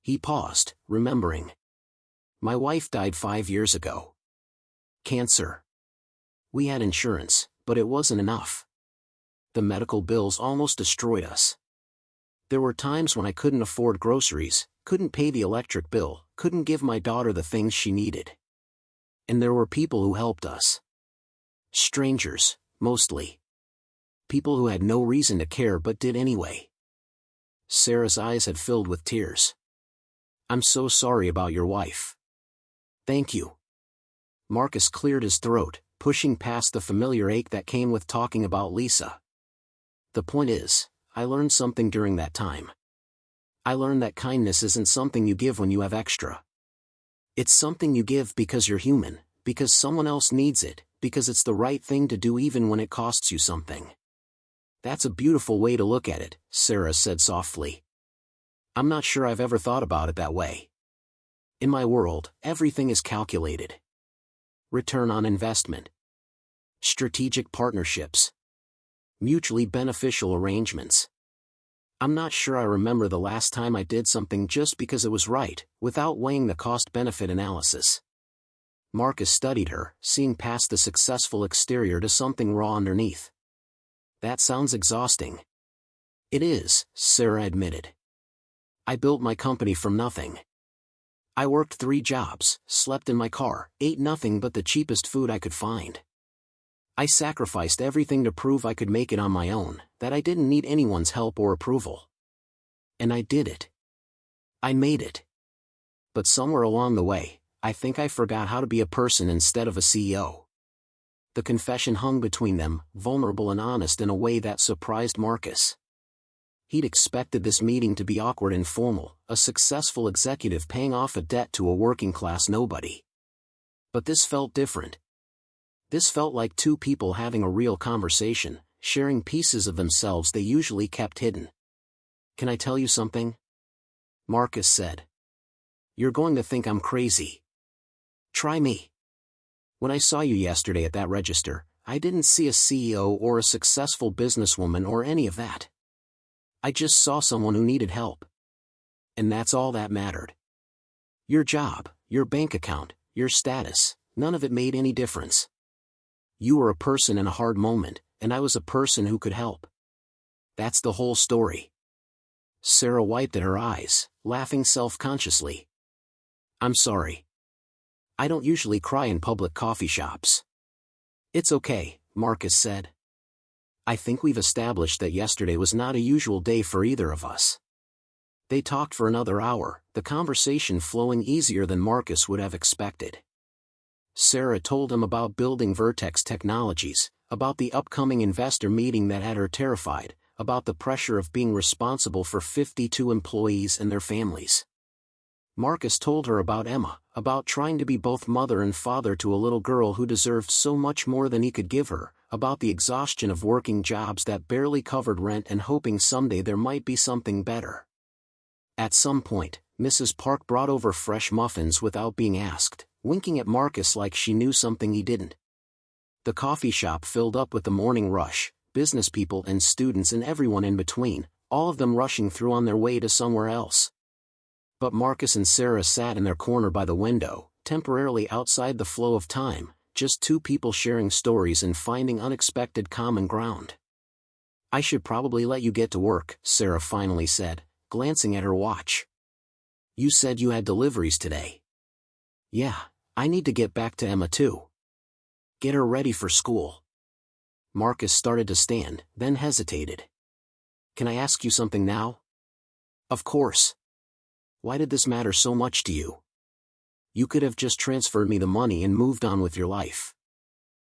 He paused, remembering. My wife died 5 years ago. Cancer. We had insurance, but it wasn't enough. The medical bills almost destroyed us. There were times when I couldn't afford groceries, couldn't pay the electric bill, couldn't give my daughter the things she needed. And there were people who helped us. Strangers, mostly. People who had no reason to care but did anyway. Sarah's eyes had filled with tears. I'm so sorry about your wife. Thank you. Marcus cleared his throat, pushing past the familiar ache that came with talking about Lisa. The point is, I learned something during that time. I learned that kindness isn't something you give when you have extra. It's something you give because you're human, because someone else needs it, because it's the right thing to do even when it costs you something. That's a beautiful way to look at it, Sarah said softly. I'm not sure I've ever thought about it that way. In my world, everything is calculated. Return on investment. Strategic partnerships. Mutually beneficial arrangements. I'm not sure I remember the last time I did something just because it was right, without weighing the cost-benefit analysis. Marcus studied her, seeing past the successful exterior to something raw underneath. That sounds exhausting. It is, Sarah admitted. I built my company from nothing. I worked 3 jobs, slept in my car, ate nothing but the cheapest food I could find. I sacrificed everything to prove I could make it on my own, that I didn't need anyone's help or approval. And I did it. I made it. But somewhere along the way, I think I forgot how to be a person instead of a CEO. The confession hung between them, vulnerable and honest in a way that surprised Marcus. He'd expected this meeting to be awkward and formal, a successful executive paying off a debt to a working-class nobody. But this felt different. This felt like 2 people having a real conversation, sharing pieces of themselves they usually kept hidden. Can I tell you something? Marcus said. You're going to think I'm crazy. Try me. When I saw you yesterday at that register, I didn't see a CEO or a successful businesswoman or any of that. I just saw someone who needed help. And that's all that mattered. Your job, your bank account, your status, none of it made any difference. You were a person in a hard moment, and I was a person who could help. That's the whole story. Sarah wiped at her eyes, laughing self-consciously. I'm sorry. I don't usually cry in public coffee shops. It's okay, Marcus said. I think we've established that yesterday was not a usual day for either of us. They talked for another hour, the conversation flowing easier than Marcus would have expected. Sarah told him about building Vertex Technologies, about the upcoming investor meeting that had her terrified, about the pressure of being responsible for 52 employees and their families. Marcus told her about Emma, about trying to be both mother and father to a little girl who deserved so much more than he could give her, about the exhaustion of working jobs that barely covered rent and hoping someday there might be something better. At some point, Mrs. Park brought over fresh muffins without being asked, winking at Marcus like she knew something he didn't. The coffee shop filled up with the morning rush, business people and students and everyone in between, all of them rushing through on their way to somewhere else. But Marcus and Sarah sat in their corner by the window, temporarily outside the flow of time, just two people sharing stories and finding unexpected common ground. I should probably let you get to work, Sarah finally said, glancing at her watch. You said you had deliveries today. Yeah, I need to get back to Emma too. Get her ready for school. Marcus started to stand, then hesitated. Can I ask you something now? Of course. Why did this matter so much to you? You could have just transferred me the money and moved on with your life.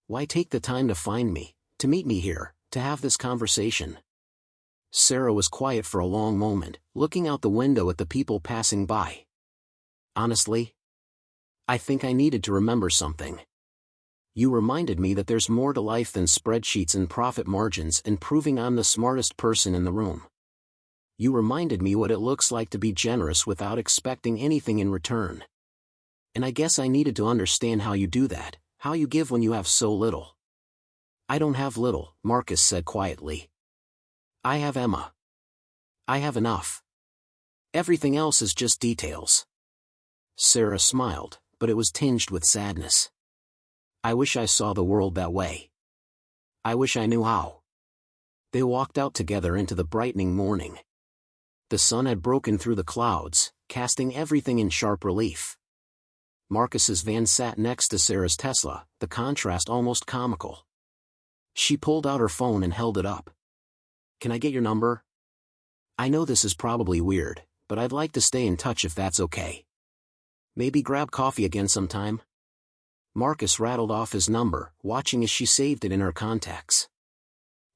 Why take the time to find me, to meet me here, to have this conversation? Sarah was quiet for a long moment, looking out the window at the people passing by. Honestly, I think I needed to remember something. You reminded me that there's more to life than spreadsheets and profit margins and proving I'm the smartest person in the room. You reminded me what it looks like to be generous without expecting anything in return. And I guess I needed to understand how you do that, how you give when you have so little. I don't have little, Marcus said quietly. I have Emma. I have enough. Everything else is just details. Sarah smiled, but it was tinged with sadness. I wish I saw the world that way. I wish I knew how. They walked out together into the brightening morning. The sun had broken through the clouds, casting everything in sharp relief. Marcus's van sat next to Sarah's Tesla, the contrast almost comical. She pulled out her phone and held it up. Can I get your number? I know this is probably weird, but I'd like to stay in touch if that's okay. Maybe grab coffee again sometime? Marcus rattled off his number, watching as she saved it in her contacts.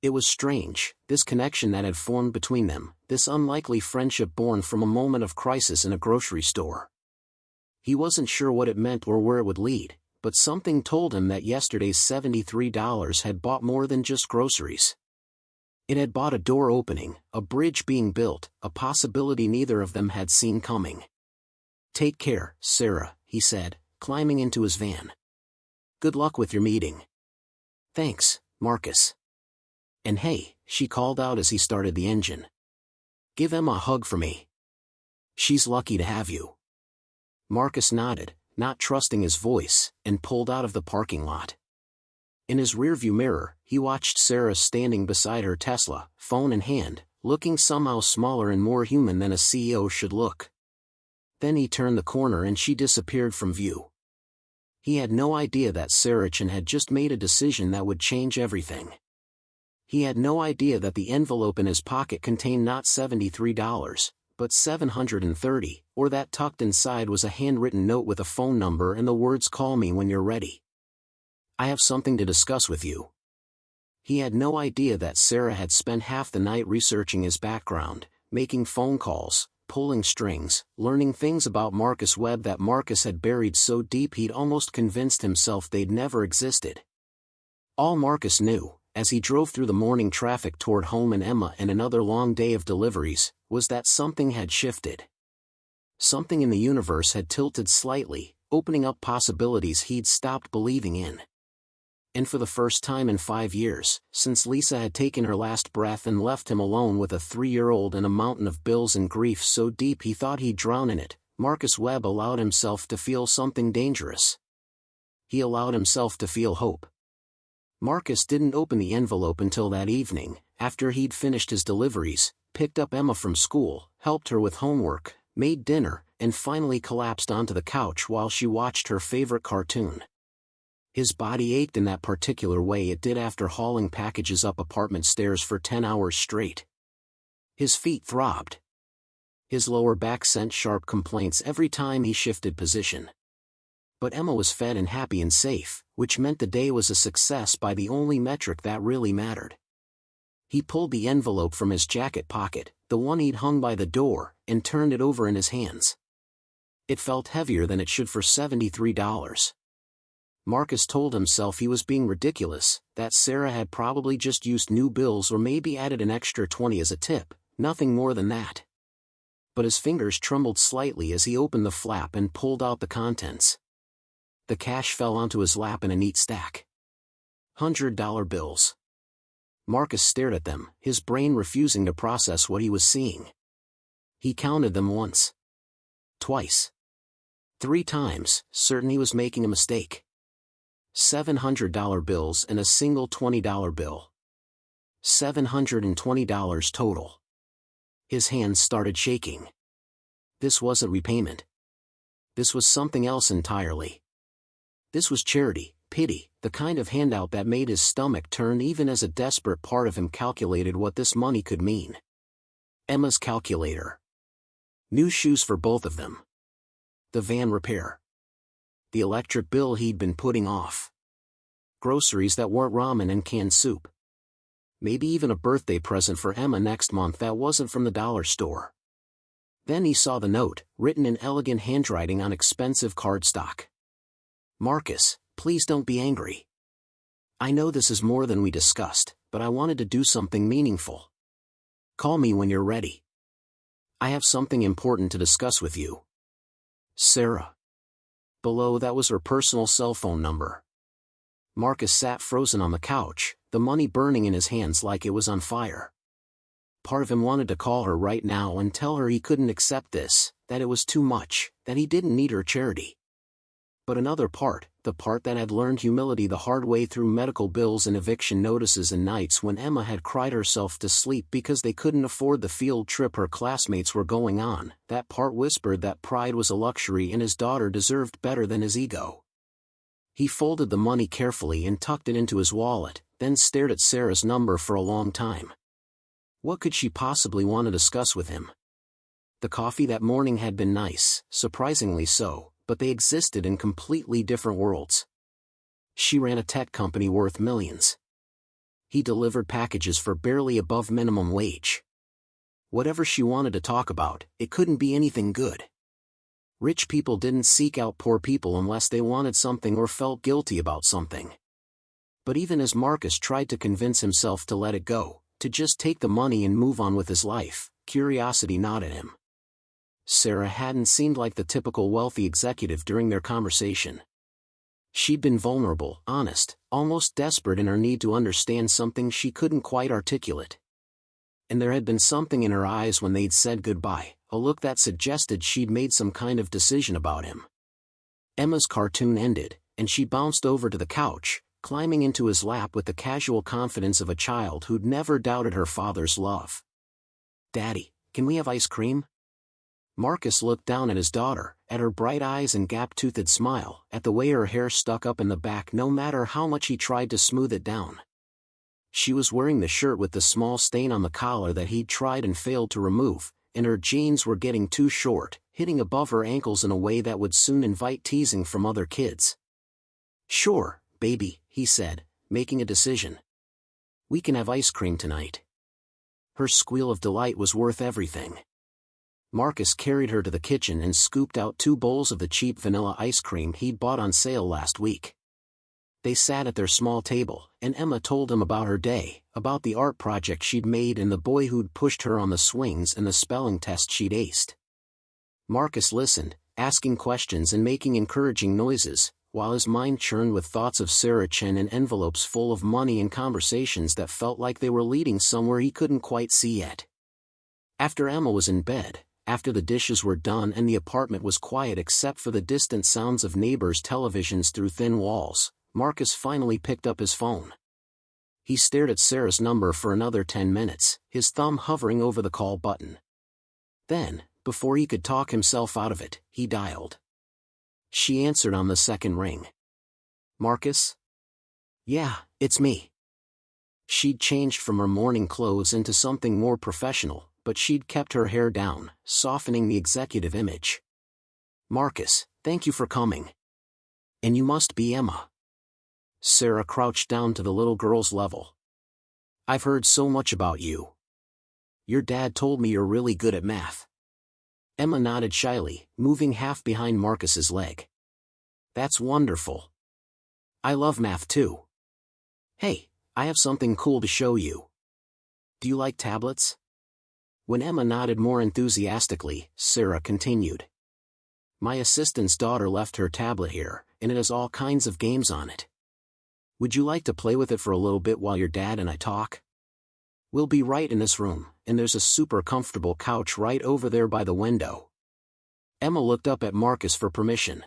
It was strange, this connection that had formed between them, this unlikely friendship born from a moment of crisis in a grocery store. He wasn't sure what it meant or where it would lead, but something told him that yesterday's $73 had bought more than just groceries. It had bought a door opening, a bridge being built, a possibility neither of them had seen coming. Take care, Sarah, he said, climbing into his van. Good luck with your meeting. Thanks, Marcus. And hey, she called out as he started the engine. Give Emma a hug for me. She's lucky to have you. Marcus nodded, not trusting his voice, and pulled out of the parking lot. In his rearview mirror, he watched Sarah standing beside her Tesla, phone in hand, looking somehow smaller and more human than a CEO should look. Then he turned the corner and she disappeared from view. He had no idea that Sarachan had just made a decision that would change everything. He had no idea that the envelope in his pocket contained not $73, but $730, or that tucked inside was a handwritten note with a phone number and the words "Call me when you're ready. I have something to discuss with you." He had no idea that Sarah had spent half the night researching his background, making phone calls, pulling strings, learning things about Marcus Webb that Marcus had buried so deep he'd almost convinced himself they'd never existed. All Marcus knew, as he drove through the morning traffic toward home and Emma and another long day of deliveries, was that something had shifted. Something in the universe had tilted slightly, opening up possibilities he'd stopped believing in. And for the first time in 5 years, since Lisa had taken her last breath and left him alone with a 3-year-old and a mountain of bills and grief so deep he thought he'd drown in it, Marcus Webb allowed himself to feel something dangerous. He allowed himself to feel hope. Marcus didn't open the envelope until that evening, after he'd finished his deliveries, picked up Emma from school, helped her with homework, made dinner, and finally collapsed onto the couch while she watched her favorite cartoon. His body ached in that particular way it did after hauling packages up apartment stairs for 10 hours straight. His feet throbbed. His lower back sent sharp complaints every time he shifted position. But Emma was fed and happy and safe, which meant the day was a success by the only metric that really mattered. He pulled the envelope from his jacket pocket, the one he'd hung by the door, and turned it over in his hands. It felt heavier than it should for $73. Marcus told himself he was being ridiculous, that Sarah had probably just used new bills or maybe added an extra 20 as a tip, nothing more than that. But his fingers trembled slightly as he opened the flap and pulled out the contents. The cash fell onto his lap in a neat stack. $100 bills. Marcus stared at them, his brain refusing to process what he was seeing. He counted them once. Twice. 3 times, certain he was making a mistake. $700 bills and a single $20 bill. $720 total. His hands started shaking. This wasn't repayment. This was something else entirely. This was charity, pity, the kind of handout that made his stomach turn even as a desperate part of him calculated what this money could mean. Emma's calculator. New shoes for both of them. The van repair. The electric bill he'd been putting off. Groceries that weren't ramen and canned soup. Maybe even a birthday present for Emma next month that wasn't from the dollar store. Then he saw the note, written in elegant handwriting on expensive cardstock. Marcus, please don't be angry. I know this is more than we discussed, but I wanted to do something meaningful. Call me when you're ready. I have something important to discuss with you. Sarah. Below that was her personal cell phone number. Marcus sat frozen on the couch, the money burning in his hands like it was on fire. Part of him wanted to call her right now and tell her he couldn't accept this, that it was too much, that he didn't need her charity. But another part, the part that had learned humility the hard way through medical bills and eviction notices and nights when Emma had cried herself to sleep because they couldn't afford the field trip her classmates were going on, that part whispered that pride was a luxury and his daughter deserved better than his ego. He folded the money carefully and tucked it into his wallet, then stared at Sarah's number for a long time. What could she possibly want to discuss with him? The coffee that morning had been nice, surprisingly so, but they existed in completely different worlds. She ran a tech company worth millions. He delivered packages for barely above minimum wage. Whatever she wanted to talk about, it couldn't be anything good. Rich people didn't seek out poor people unless they wanted something or felt guilty about something. But even as Marcus tried to convince himself to let it go, to just take the money and move on with his life, curiosity gnawed at him. Sarah hadn't seemed like the typical wealthy executive during their conversation. She'd been vulnerable, honest, almost desperate in her need to understand something she couldn't quite articulate. And there had been something in her eyes when they'd said goodbye, a look that suggested she'd made some kind of decision about him. Emma's cartoon ended, and she bounced over to the couch, climbing into his lap with the casual confidence of a child who'd never doubted her father's love. Daddy, can we have ice cream? Marcus looked down at his daughter, at her bright eyes and gap-toothed smile, at the way her hair stuck up in the back no matter how much he tried to smooth it down. She was wearing the shirt with the small stain on the collar that he'd tried and failed to remove, and her jeans were getting too short, hitting above her ankles in a way that would soon invite teasing from other kids. Sure, baby, he said, making a decision. We can have ice cream tonight. Her squeal of delight was worth everything. Marcus carried her to the kitchen and scooped out 2 bowls of the cheap vanilla ice cream he'd bought on sale last week. They sat at their small table, and Emma told him about her day, about the art project she'd made and the boy who'd pushed her on the swings and the spelling test she'd aced. Marcus listened, asking questions and making encouraging noises, while his mind churned with thoughts of Sarah Chen and envelopes full of money and conversations that felt like they were leading somewhere he couldn't quite see yet. After Emma was in bed, after the dishes were done and the apartment was quiet except for the distant sounds of neighbors' televisions through thin walls, Marcus finally picked up his phone. He stared at Sarah's number for another 10 minutes, his thumb hovering over the call button. Then, before he could talk himself out of it, he dialed. She answered on the second ring. "Marcus?" "Yeah, it's me." She'd changed from her morning clothes into something more professional, but she'd kept her hair down, softening the executive image. "Marcus, thank you for coming. And you must be Emma." Sarah crouched down to the little girl's level. "I've heard so much about you. Your dad told me you're really good at math." Emma nodded shyly, moving half behind Marcus's leg. "That's wonderful. I love math too. Hey, I have something cool to show you. Do you like tablets?" When Emma nodded more enthusiastically, Sarah continued. "My assistant's daughter left her tablet here, and it has all kinds of games on it. Would you like to play with it for a little bit while your dad and I talk? We'll be right in this room, and there's a super comfortable couch right over there by the window." Emma looked up at Marcus for permission.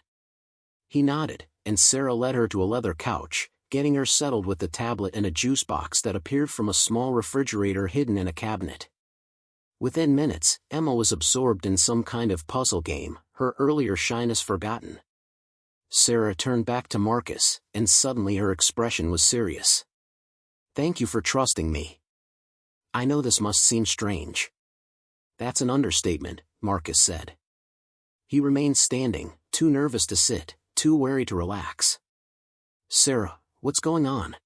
He nodded, and Sarah led her to a leather couch, getting her settled with the tablet and a juice box that appeared from a small refrigerator hidden in a cabinet. Within minutes, Emma was absorbed in some kind of puzzle game, her earlier shyness forgotten. Sarah turned back to Marcus, and suddenly her expression was serious. "Thank you for trusting me. I know this must seem strange." "That's an understatement," Marcus said. He remained standing, too nervous to sit, too wary to relax. "Sarah, what's going on?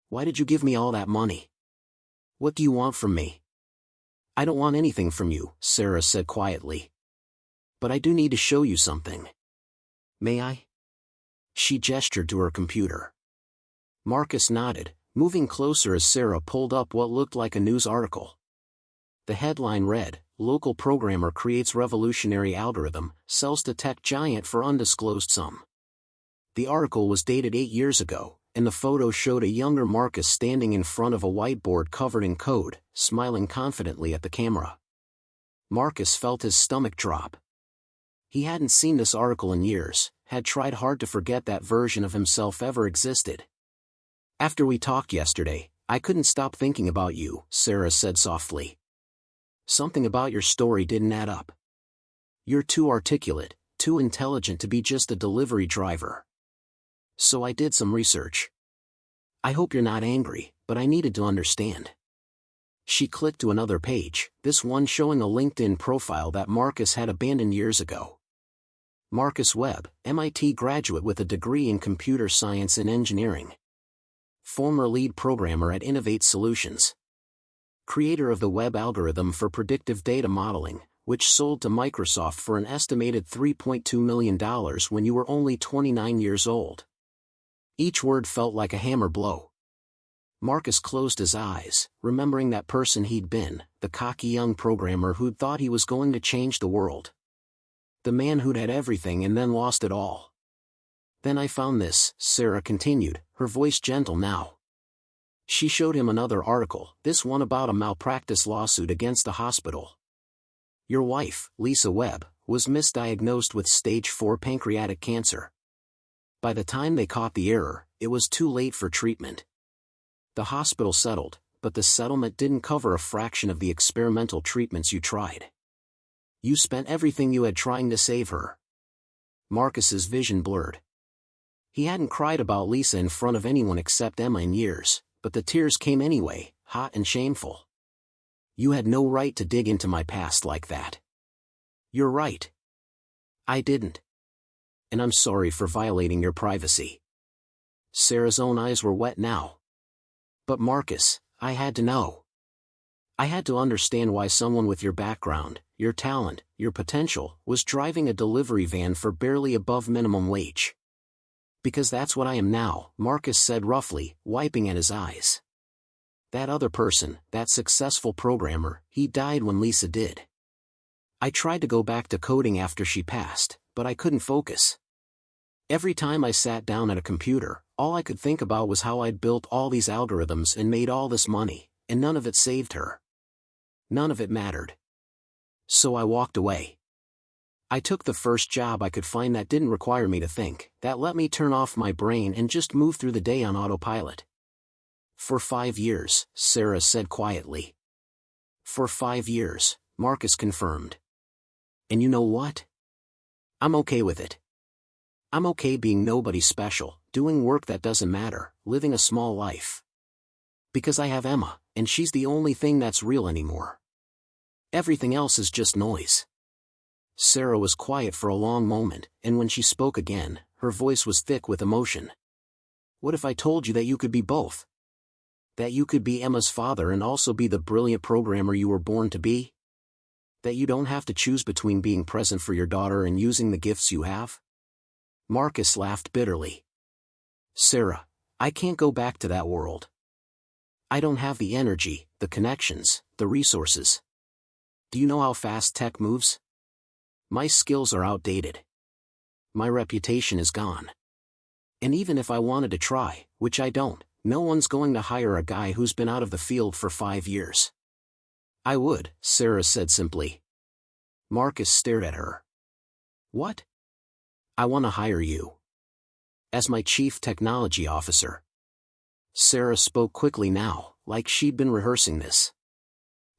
Why did you give me all that money? What do you want from me?" "I don't want anything from you," Sarah said quietly. "But I do need to show you something. May I?" She gestured to her computer. Marcus nodded, moving closer as Sarah pulled up what looked like a news article. The headline read, "Local programmer creates revolutionary algorithm, sells to tech giant for undisclosed sum." The article was dated 8 years ago, and the photo showed a younger Marcus standing in front of a whiteboard covered in code, smiling confidently at the camera. Marcus felt his stomach drop. He hadn't seen this article in years, had tried hard to forget that version of himself ever existed. "After we talked yesterday, I couldn't stop thinking about you," Sarah said softly. "Something about your story didn't add up. You're too articulate, too intelligent to be just a delivery driver. So I did some research. I hope you're not angry, but I needed to understand." She clicked to another page, this one showing a LinkedIn profile that Marcus had abandoned years ago. Marcus Webb, MIT graduate with a degree in computer science and engineering. Former lead programmer at Innovate Solutions. Creator of the web algorithm for predictive data modeling, which sold to Microsoft for an estimated $3.2 million when you were only 29 years old. Each word felt like a hammer blow. Marcus closed his eyes, remembering that person he'd been, the cocky young programmer who'd thought he was going to change the world. The man who'd had everything and then lost it all. "Then I found this," Sarah continued, her voice gentle now. She showed him another article, this one about a malpractice lawsuit against a hospital. "Your wife, Lisa Webb, was misdiagnosed with stage 4 pancreatic cancer. By the time they caught the error, it was too late for treatment. The hospital settled, but the settlement didn't cover a fraction of the experimental treatments you tried. You spent everything you had trying to save her." Marcus's vision blurred. He hadn't cried about Lisa in front of anyone except Emma in years, but the tears came anyway, hot and shameful. "You had no right to dig into my past like that." "You're right. I didn't. And I'm sorry for violating your privacy." Sarah's own eyes were wet now. "But Marcus, I had to know. I had to understand why someone with your background, your talent, your potential, was driving a delivery van for barely above minimum wage." "Because that's what I am now," Marcus said roughly, wiping at his eyes. "That other person, that successful programmer, he died when Lisa did. I tried to go back to coding after she passed, but I couldn't focus. Every time I sat down at a computer, all I could think about was how I'd built all these algorithms and made all this money, and none of it saved her. None of it mattered. So I walked away. I took the first job I could find that didn't require me to think, that let me turn off my brain and just move through the day on autopilot. For 5 years, Sarah said quietly. For 5 years, Marcus confirmed. And you know what? I'm okay with it. I'm okay being nobody special, doing work that doesn't matter, living a small life. Because I have Emma, and she's the only thing that's real anymore. Everything else is just noise. Sarah was quiet for a long moment, and when she spoke again, her voice was thick with emotion. What if I told you that you could be both? That you could be Emma's father and also be the brilliant programmer you were born to be? That you don't have to choose between being present for your daughter and using the gifts you have? Marcus laughed bitterly. Sarah, I can't go back to that world. I don't have the energy, the connections, the resources. Do you know how fast tech moves? My skills are outdated. My reputation is gone. And even if I wanted to try, which I don't, no one's going to hire a guy who's been out of the field for 5 years. I would, Sarah said simply. Marcus stared at her. What? I want to hire you. As my chief technology officer. Sarah spoke quickly now, like she'd been rehearsing this.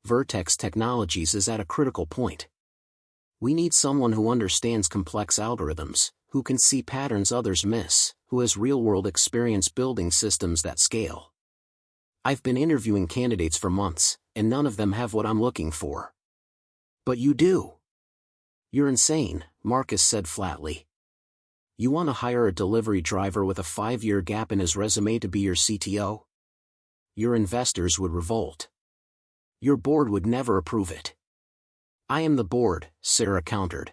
Vertex Technologies is at a critical point. We need someone who understands complex algorithms, who can see patterns others miss, who has real-world experience building systems that scale. I've been interviewing candidates for months, and none of them have what I'm looking for. But you do. You're insane, Marcus said flatly. You want to hire a delivery driver with a 5-year gap in his resume to be your CTO? Your investors would revolt. Your board would never approve it. I am the board, Sarah countered.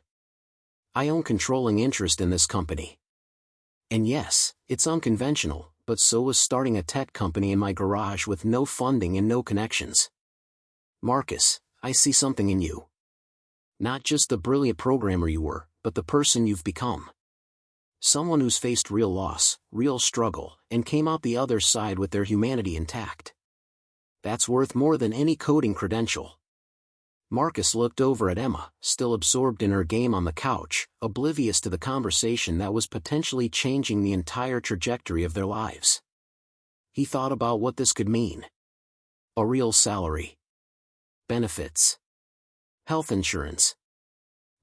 I own controlling interest in this company. And yes, it's unconventional, but so was starting a tech company in my garage with no funding and no connections. Marcus, I see something in you. Not just the brilliant programmer you were, but the person you've become. Someone who's faced real loss, real struggle, and came out the other side with their humanity intact. That's worth more than any coding credential. Marcus looked over at Emma, still absorbed in her game on the couch, oblivious to the conversation that was potentially changing the entire trajectory of their lives. He thought about what this could mean. A real salary. Benefits. Health insurance.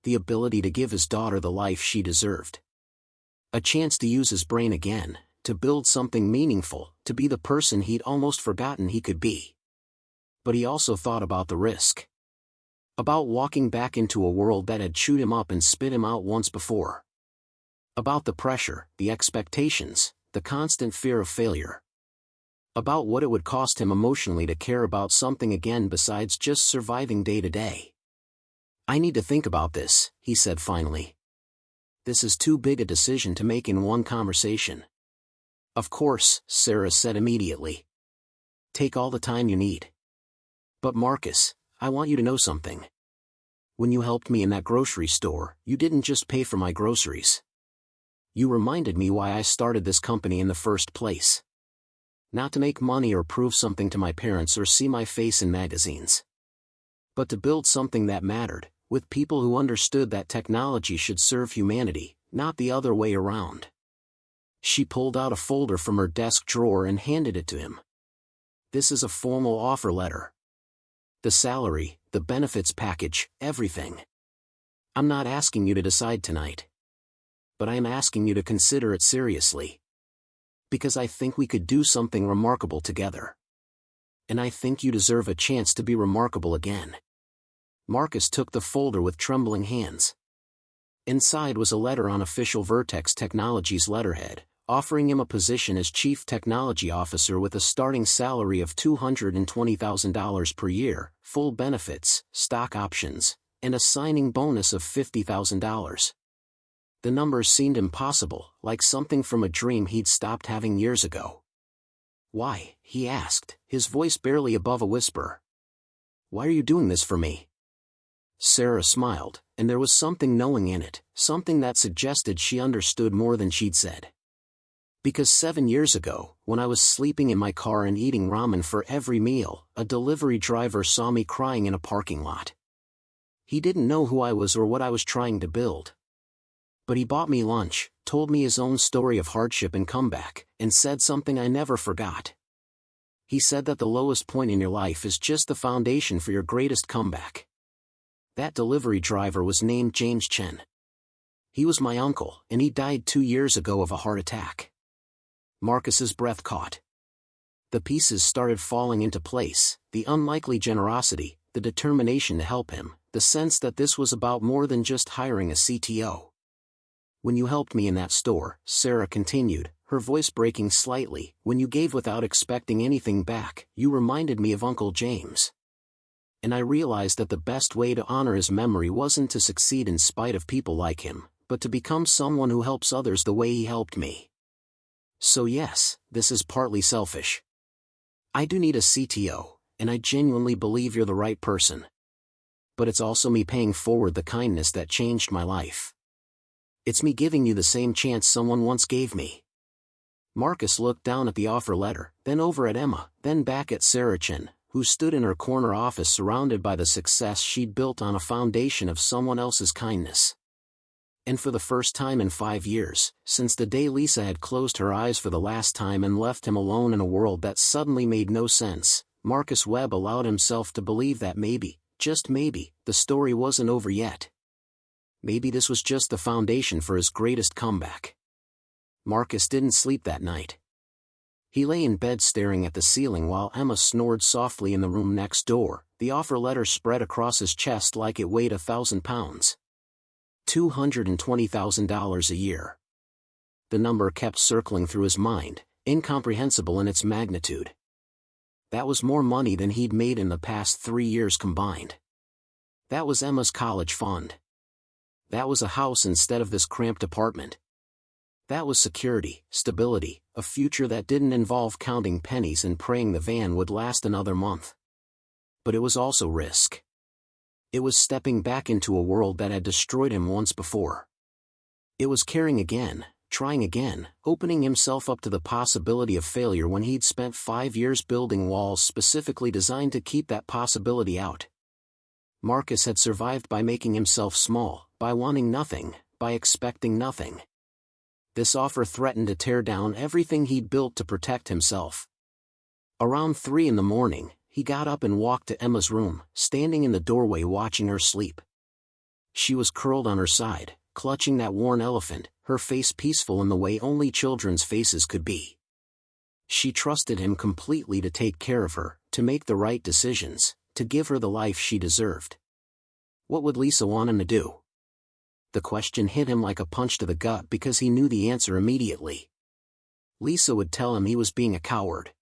The ability to give his daughter the life she deserved. A chance to use his brain again, to build something meaningful, to be the person he'd almost forgotten he could be. But he also thought about the risk. About walking back into a world that had chewed him up and spit him out once before. About the pressure, the expectations, the constant fear of failure. About what it would cost him emotionally to care about something again besides just surviving day to day. I need to think about this, he said finally. This is too big a decision to make in one conversation. Of course, Sarah said immediately. Take all the time you need. But Marcus, I want you to know something. When you helped me in that grocery store, you didn't just pay for my groceries. You reminded me why I started this company in the first place. Not to make money or prove something to my parents or see my face in magazines. But to build something that mattered, with people who understood that technology should serve humanity, not the other way around. She pulled out a folder from her desk drawer and handed it to him. This is a formal offer letter. The salary, the benefits package, everything. I'm not asking you to decide tonight. But I am asking you to consider it seriously. Because I think we could do something remarkable together. And I think you deserve a chance to be remarkable again. Marcus took the folder with trembling hands. Inside was a letter on official Vertex Technologies letterhead, offering him a position as Chief Technology Officer with a starting salary of $220,000 per year, full benefits, stock options, and a signing bonus of $50,000. The numbers seemed impossible, like something from a dream he'd stopped having years ago. Why? He asked, his voice barely above a whisper. Why are you doing this for me? Sarah smiled, and there was something knowing in it, something that suggested she understood more than she'd said. Because 7 years ago, when I was sleeping in my car and eating ramen for every meal, a delivery driver saw me crying in a parking lot. He didn't know who I was or what I was trying to build. But he bought me lunch, told me his own story of hardship and comeback, and said something I never forgot. He said that the lowest point in your life is just the foundation for your greatest comeback. That delivery driver was named James Chen. He was my uncle, and he died 2 years ago of a heart attack. Marcus's breath caught. The pieces started falling into place, the unlikely generosity, the determination to help him, the sense that this was about more than just hiring a CTO. When you helped me in that store, Sarah continued, her voice breaking slightly, when you gave without expecting anything back, you reminded me of Uncle James. And I realized that the best way to honor his memory wasn't to succeed in spite of people like him, but to become someone who helps others the way he helped me. So yes, this is partly selfish. I do need a CTO, and I genuinely believe you're the right person. But it's also me paying forward the kindness that changed my life. It's me giving you the same chance someone once gave me. Marcus looked down at the offer letter, then over at Emma, then back at Sarah Chen, who stood in her corner office surrounded by the success she'd built on a foundation of someone else's kindness. And for the first time in 5 years, since the day Lisa had closed her eyes for the last time and left him alone in a world that suddenly made no sense, Marcus Webb allowed himself to believe that maybe, just maybe, the story wasn't over yet. Maybe this was just the foundation for his greatest comeback. Marcus didn't sleep that night. He lay in bed staring at the ceiling while Emma snored softly in the room next door, the offer letter spread across his chest like it weighed 1,000 pounds. $220,000 a year. The number kept circling through his mind, incomprehensible in its magnitude. That was more money than he'd made in the past 3 years combined. That was Emma's college fund. That was a house instead of this cramped apartment. That was security, stability, a future that didn't involve counting pennies and praying the van would last another month. But it was also risk. It was stepping back into a world that had destroyed him once before. It was caring again, trying again, opening himself up to the possibility of failure when he'd spent 5 years building walls specifically designed to keep that possibility out. Marcus had survived by making himself small, by wanting nothing, by expecting nothing. This offer threatened to tear down everything he'd built to protect himself. Around 3 in the morning, he got up and walked to Emma's room, standing in the doorway watching her sleep. She was curled on her side, clutching that worn elephant, her face peaceful in the way only children's faces could be. She trusted him completely to take care of her, to make the right decisions, to give her the life she deserved. What would Lisa want him to do? The question hit him like a punch to the gut because he knew the answer immediately. Lisa would tell him he was being a coward.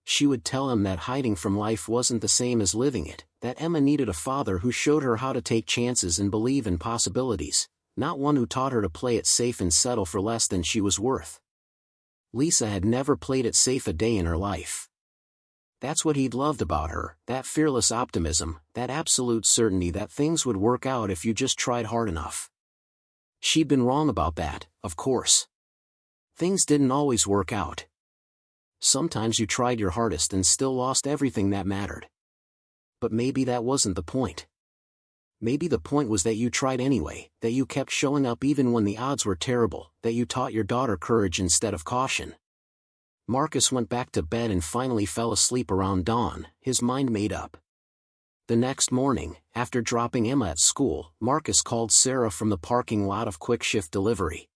She would tell him that hiding from life wasn't the same as living it, that Emma needed a father who showed her how to take chances and believe in possibilities, not one who taught her to play it safe and settle for less than she was worth. Lisa had never played it safe a day in her life. That's what he'd loved about her, that fearless optimism, that absolute certainty that things would work out if you just tried hard enough. She'd been wrong about that, of course. Things didn't always work out. Sometimes you tried your hardest and still lost everything that mattered. But maybe that wasn't the point. Maybe the point was that you tried anyway, that you kept showing up even when the odds were terrible, that you taught your daughter courage instead of caution. Marcus went back to bed and finally fell asleep around dawn, his mind made up. The next morning, after dropping Emma at school, Marcus called Sarah from the parking lot of Quick Shift Delivery.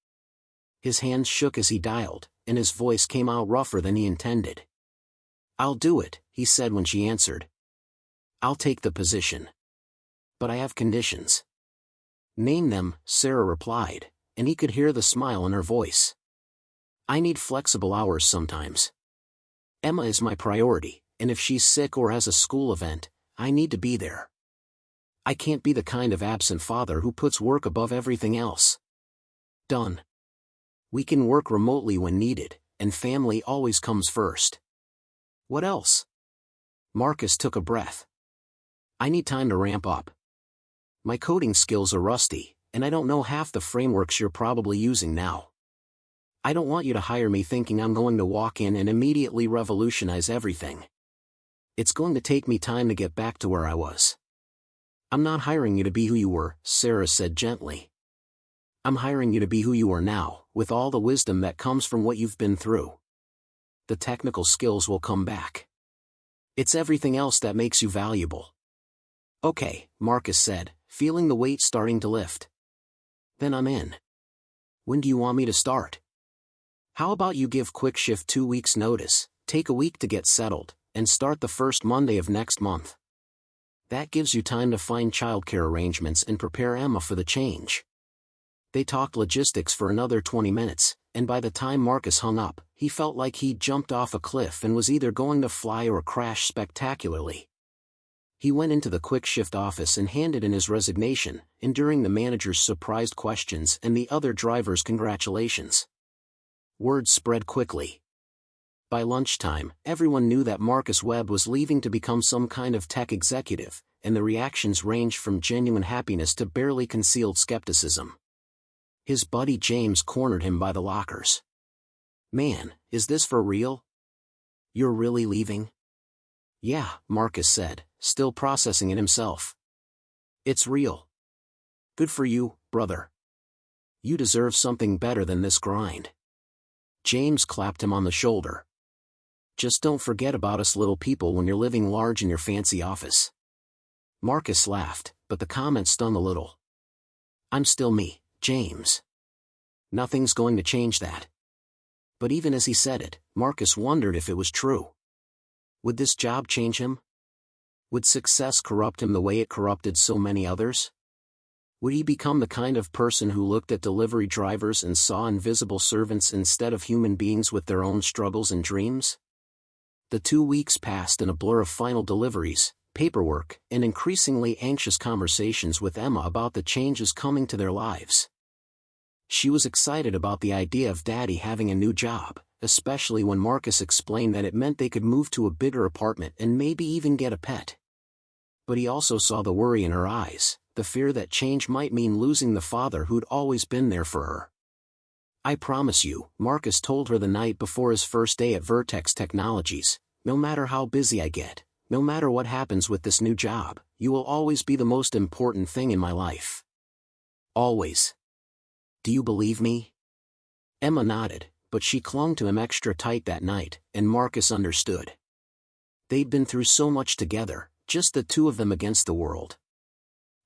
His hands shook as he dialed, and his voice came out rougher than he intended. "I'll do it," he said when she answered. "I'll take the position. But I have conditions." "Name them," Sarah replied, and he could hear the smile in her voice. "I need flexible hours sometimes. Emma is my priority, and if she's sick or has a school event, I need to be there. I can't be the kind of absent father who puts work above everything else." "Done. We can work remotely when needed, and family always comes first." "What else?" Marcus took a breath. "I need time to ramp up. My coding skills are rusty, and I don't know half the frameworks you're probably using now. I don't want you to hire me thinking I'm going to walk in and immediately revolutionize everything. It's going to take me time to get back to where I was. I'm not hiring you to be who you were, Sarah said gently. I'm hiring you to be who you are now, with all the wisdom that comes from what you've been through. The technical skills will come back. It's everything else that makes you valuable. Okay, Marcus said, feeling the weight starting to lift. Then I'm in. When do you want me to start? How about you give Quick Shift 2 weeks notice, take a week to get settled, and start the first Monday of next month. That gives you time to find childcare arrangements and prepare Emma for the change. They talked logistics for another 20 minutes, and by the time Marcus hung up, he felt like he'd jumped off a cliff and was either going to fly or crash spectacularly. He went into the Quick Shift office and handed in his resignation, enduring the manager's surprised questions and the other driver's congratulations. Word spread quickly. By lunchtime, everyone knew that Marcus Webb was leaving to become some kind of tech executive, and the reactions ranged from genuine happiness to barely concealed skepticism. His buddy James cornered him by the lockers. Man, is this for real? You're really leaving? Yeah, Marcus said, still processing it himself. It's real. Good for you, brother. You deserve something better than this grind. James clapped him on the shoulder. Just don't forget about us little people when you're living large in your fancy office. Marcus laughed, but the comment stung a little. I'm still me, James. Nothing's going to change that. But even as he said it, Marcus wondered if it was true. Would this job change him? Would success corrupt him the way it corrupted so many others? Would he become the kind of person who looked at delivery drivers and saw invisible servants instead of human beings with their own struggles and dreams? The 2 weeks passed in a blur of final deliveries, paperwork, and increasingly anxious conversations with Emma about the changes coming to their lives. She was excited about the idea of Daddy having a new job, especially when Marcus explained that it meant they could move to a bigger apartment and maybe even get a pet. But he also saw the worry in her eyes, the fear that change might mean losing the father who'd always been there for her. I promise you, Marcus told her the night before his first day at Vertex Technologies, no matter how busy I get, no matter what happens with this new job, you will always be the most important thing in my life. Always. Do you believe me? Emma nodded, but she clung to him extra tight that night, and Marcus understood. They'd been through so much together, just the two of them against the world.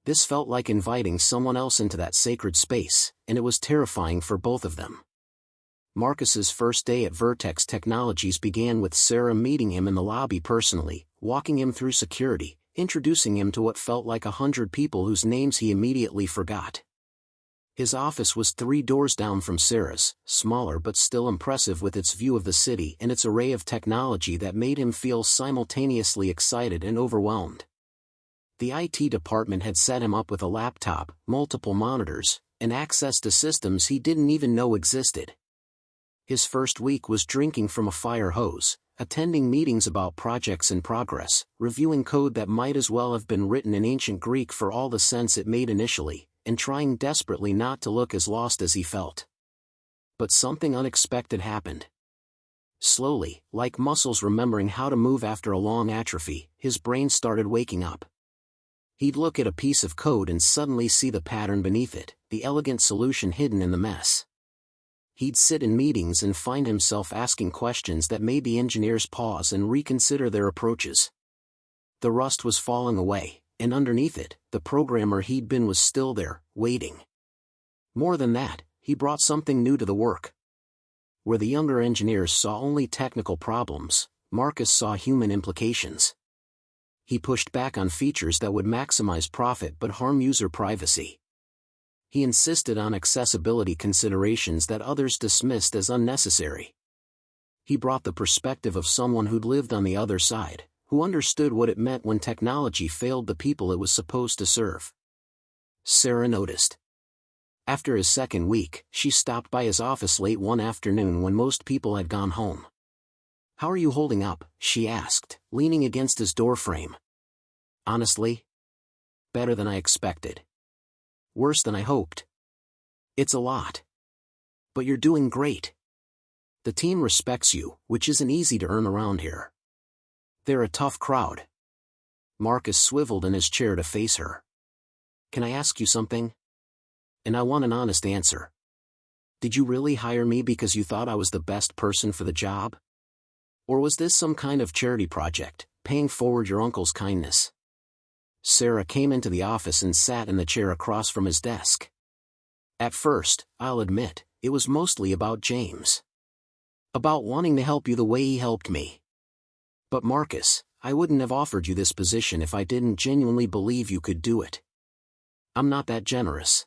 This felt like inviting someone else into that sacred space, and it was terrifying for both of them. Marcus's first day at Vertex Technologies began with Sarah meeting him in the lobby personally, walking him through security, introducing him to what felt like 100 people whose names he immediately forgot. His office was 3 doors down from Sarah's, smaller but still impressive with its view of the city and its array of technology that made him feel simultaneously excited and overwhelmed. The IT department had set him up with a laptop, multiple monitors, and access to systems he didn't even know existed. His first week was drinking from a fire hose, attending meetings about projects in progress, reviewing code that might as well have been written in ancient Greek for all the sense it made initially, and trying desperately not to look as lost as he felt. But something unexpected happened. Slowly, like muscles remembering how to move after a long atrophy, his brain started waking up. He'd look at a piece of code and suddenly see the pattern beneath it, the elegant solution hidden in the mess. He'd sit in meetings and find himself asking questions that made the engineers pause and reconsider their approaches. The rust was falling away, and underneath it, the programmer he'd been was still there, waiting. More than that, he brought something new to the work. Where the younger engineers saw only technical problems, Marcus saw human implications. He pushed back on features that would maximize profit but harm user privacy. He insisted on accessibility considerations that others dismissed as unnecessary. He brought the perspective of someone who'd lived on the other side, who understood what it meant when technology failed the people it was supposed to serve. Sarah noticed. After his second week, she stopped by his office late one afternoon when most people had gone home. "How are you holding up?" she asked, leaning against his doorframe. "Honestly? Better than I expected," worse than I hoped. It's a lot. But you're doing great. The team respects you, which isn't easy to earn around here. They're a tough crowd. Marcus swiveled in his chair to face her. Can I ask you something? And I want an honest answer. Did you really hire me because you thought I was the best person for the job? Or was this some kind of charity project, paying forward your uncle's kindness? Sarah came into the office and sat in the chair across from his desk. At first, I'll admit, it was mostly about James. About wanting to help you the way he helped me. But Marcus, I wouldn't have offered you this position if I didn't genuinely believe you could do it. I'm not that generous.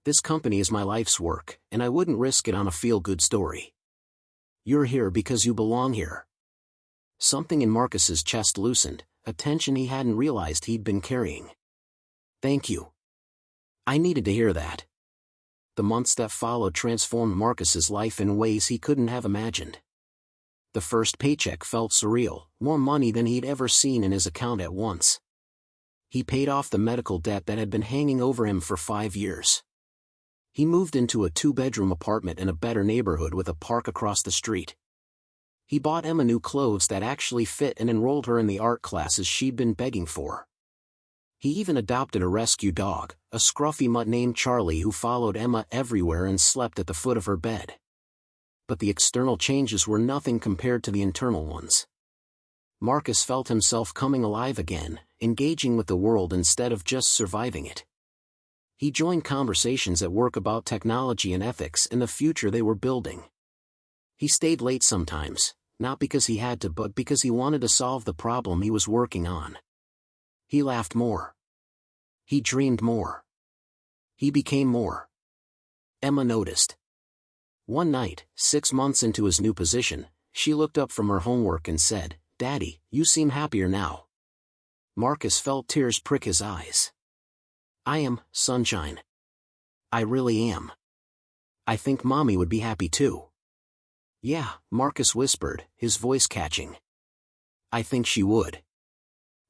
This company is my life's work, and I wouldn't risk it on a feel-good story. You're here because you belong here. Something in Marcus's chest loosened, a tension he hadn't realized he'd been carrying. Thank you. I needed to hear that. The months that followed transformed Marcus's life in ways he couldn't have imagined. The first paycheck felt surreal, more money than he'd ever seen in his account at once. He paid off the medical debt that had been hanging over him for 5 years. He moved into a 2-bedroom apartment in a better neighborhood with a park across the street. He bought Emma new clothes that actually fit and enrolled her in the art classes she'd been begging for. He even adopted a rescue dog, a scruffy mutt named Charlie who followed Emma everywhere and slept at the foot of her bed. But the external changes were nothing compared to the internal ones. Marcus felt himself coming alive again, engaging with the world instead of just surviving it. He joined conversations at work about technology and ethics and the future they were building. He stayed late sometimes, not because he had to but because he wanted to solve the problem he was working on. He laughed more. He dreamed more. He became more. Emma noticed. One night, 6 months into his new position, she looked up from her homework and said, "Daddy, you seem happier now." Marcus felt tears prick his eyes. "I am, sunshine. I really am. I think Mommy would be happy too." "Yeah," Marcus whispered, his voice catching. "I think she would."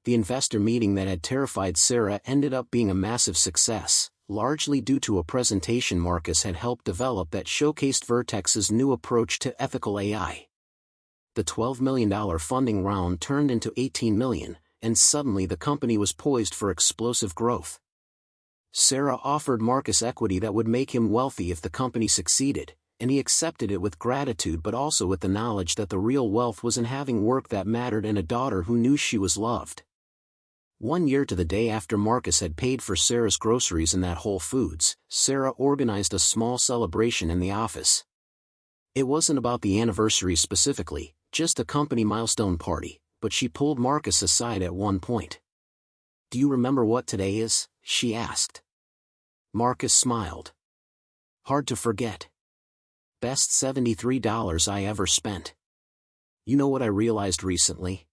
The investor meeting that had terrified Sarah ended up being a massive success, largely due to a presentation Marcus had helped develop that showcased Vertex's new approach to ethical AI. The $12 million funding round turned into $18 million, and suddenly the company was poised for explosive growth. Sarah offered Marcus equity that would make him wealthy if the company succeeded, and he accepted it with gratitude but also with the knowledge that the real wealth was in having work that mattered and a daughter who knew she was loved. 1 year to the day after Marcus had paid for Sarah's groceries in that Whole Foods, Sarah organized a small celebration in the office. It wasn't about the anniversary specifically, just a company milestone party, but she pulled Marcus aside at one point. "Do you remember what today is?" she asked. Marcus smiled. "Hard to forget. Best $73 I ever spent. You know what I realized recently?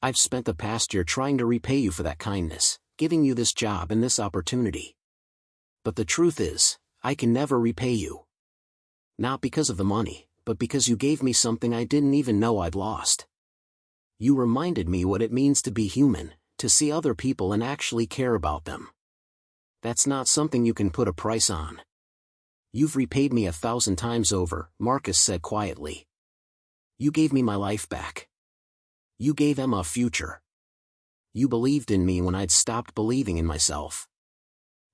I've spent the past year trying to repay you for that kindness, giving you this job and this opportunity. But the truth is, I can never repay you. Not because of the money, but because you gave me something I didn't even know I'd lost. You reminded me what it means to be human, to see other people and actually care about them. That's not something you can put a price on. You've repaid me 1,000 times over," Marcus said quietly. "You gave me my life back. You gave Emma a future. You believed in me when I'd stopped believing in myself."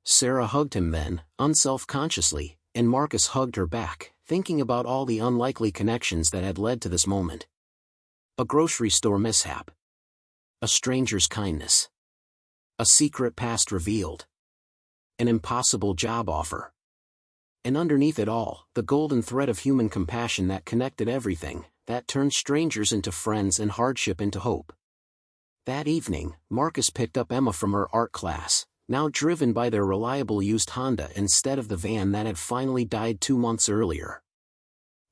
Sarah hugged him then, unself-consciously, and Marcus hugged her back, thinking about all the unlikely connections that had led to this moment. A grocery store mishap. A stranger's kindness. A secret past revealed. An impossible job offer. And underneath it all, the golden thread of human compassion that connected everything, that turned strangers into friends and hardship into hope. That evening, Marcus picked up Emma from her art class, now driven by their reliable used Honda instead of the van that had finally died 2 months earlier.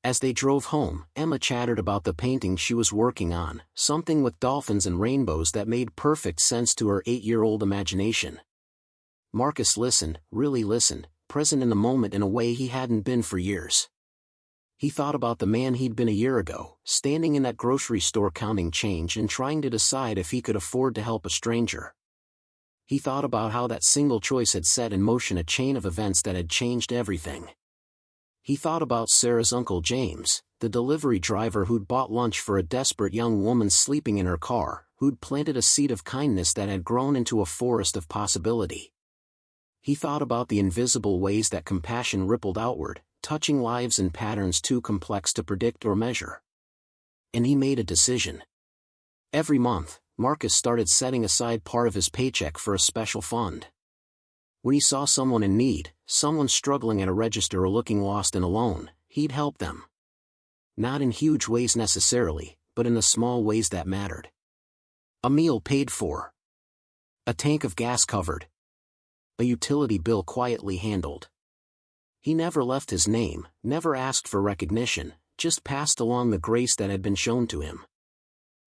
As they drove home, Emma chattered about the painting she was working on, something with dolphins and rainbows that made perfect sense to her 8-year-old imagination. Marcus listened, really listened, present in the moment in a way he hadn't been for years. He thought about the man he'd been a year ago, standing in that grocery store counting change and trying to decide if he could afford to help a stranger. He thought about how that single choice had set in motion a chain of events that had changed everything. He thought about Sarah's Uncle James, the delivery driver who'd bought lunch for a desperate young woman sleeping in her car, who'd planted a seed of kindness that had grown into a forest of possibility. He thought about the invisible ways that compassion rippled outward, touching lives in patterns too complex to predict or measure. And he made a decision. Every month, Marcus started setting aside part of his paycheck for a special fund. When he saw someone in need, someone struggling at a register or looking lost and alone, he'd help them. Not in huge ways necessarily, but in the small ways that mattered. A meal paid for. A tank of gas covered. A utility bill quietly handled. He never left his name, never asked for recognition, just passed along the grace that had been shown to him.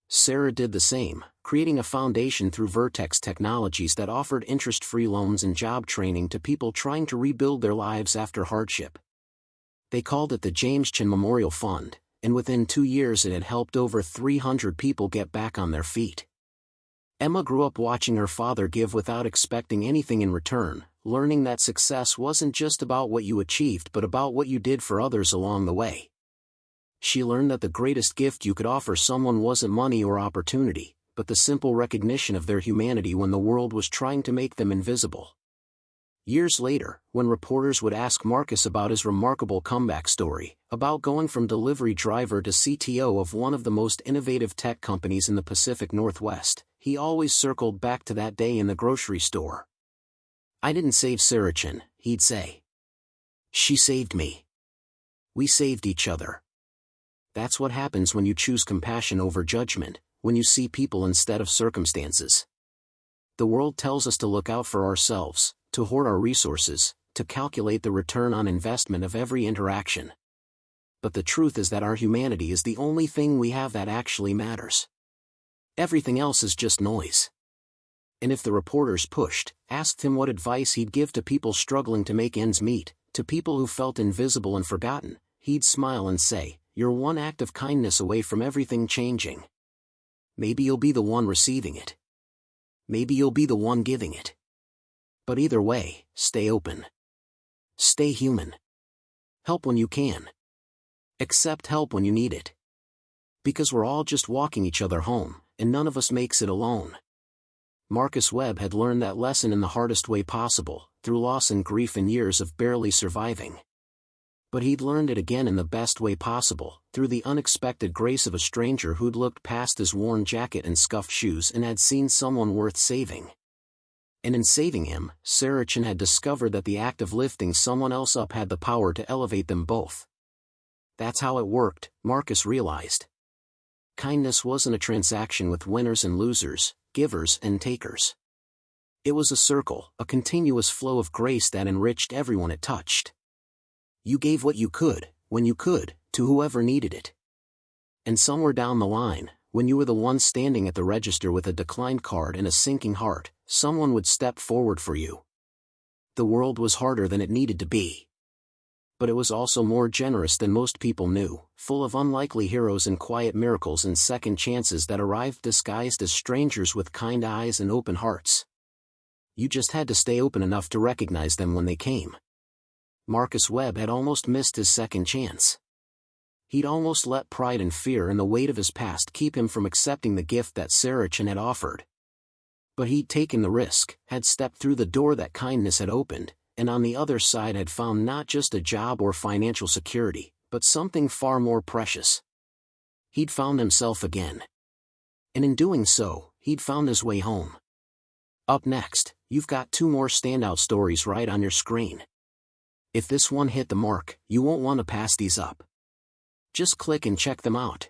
Sarah did the same, creating a foundation through Vertex Technologies that offered interest-free loans and job training to people trying to rebuild their lives after hardship. They called it the James Chin Memorial Fund, and within 2 years it had helped over 300 people get back on their feet. Emma grew up watching her father give without expecting anything in return, learning that success wasn't just about what you achieved but about what you did for others along the way. She learned that the greatest gift you could offer someone wasn't money or opportunity, but the simple recognition of their humanity when the world was trying to make them invisible. Years later, when reporters would ask Marcus about his remarkable comeback story, about going from delivery driver to CTO of one of the most innovative tech companies in the Pacific Northwest, he always circled back to that day in the grocery store. "I didn't save Sarah Chin," he'd say. "She saved me. We saved each other." That's what happens when you choose compassion over judgment, when you see people instead of circumstances. The world tells us to look out for ourselves, to hoard our resources, to calculate the return on investment of every interaction. But the truth is that our humanity is the only thing we have that actually matters. Everything else is just noise. And if the reporters asked him what advice he'd give to people struggling to make ends meet, to people who felt invisible and forgotten, he'd smile and say, "You're one act of kindness away from everything changing. Maybe you'll be the one receiving it. Maybe you'll be the one giving it. But either way, stay open. Stay human. Help when you can. Accept help when you need it. Because we're all just walking each other home, and none of us makes it alone." Marcus Webb had learned that lesson in the hardest way possible, through loss and grief and years of barely surviving. But he'd learned it again in the best way possible, through the unexpected grace of a stranger who'd looked past his worn jacket and scuffed shoes and had seen someone worth saving. And in saving him, Sarah Chin had discovered that the act of lifting someone else up had the power to elevate them both. That's how it worked, Marcus realized. Kindness wasn't a transaction with winners and losers, givers and takers. It was a circle, a continuous flow of grace that enriched everyone it touched. You gave what you could, when you could, to whoever needed it. And somewhere down the line, when you were the one standing at the register with a declined card and a sinking heart, someone would step forward for you. The world was harder than it needed to be. But it was also more generous than most people knew, full of unlikely heroes and quiet miracles and second chances that arrived disguised as strangers with kind eyes and open hearts. You just had to stay open enough to recognize them when they came. Marcus Webb had almost missed his second chance. He'd almost let pride and fear and the weight of his past keep him from accepting the gift that Sarah Chin had offered. But he'd taken the risk, had stepped through the door that kindness had opened, and on the other side had found not just a job or financial security, but something far more precious. He'd found himself again. And in doing so, he'd found his way home. Up next, you've got 2 more standout stories right on your screen. If this one hit the mark, you won't want to pass these up. Just click and check them out.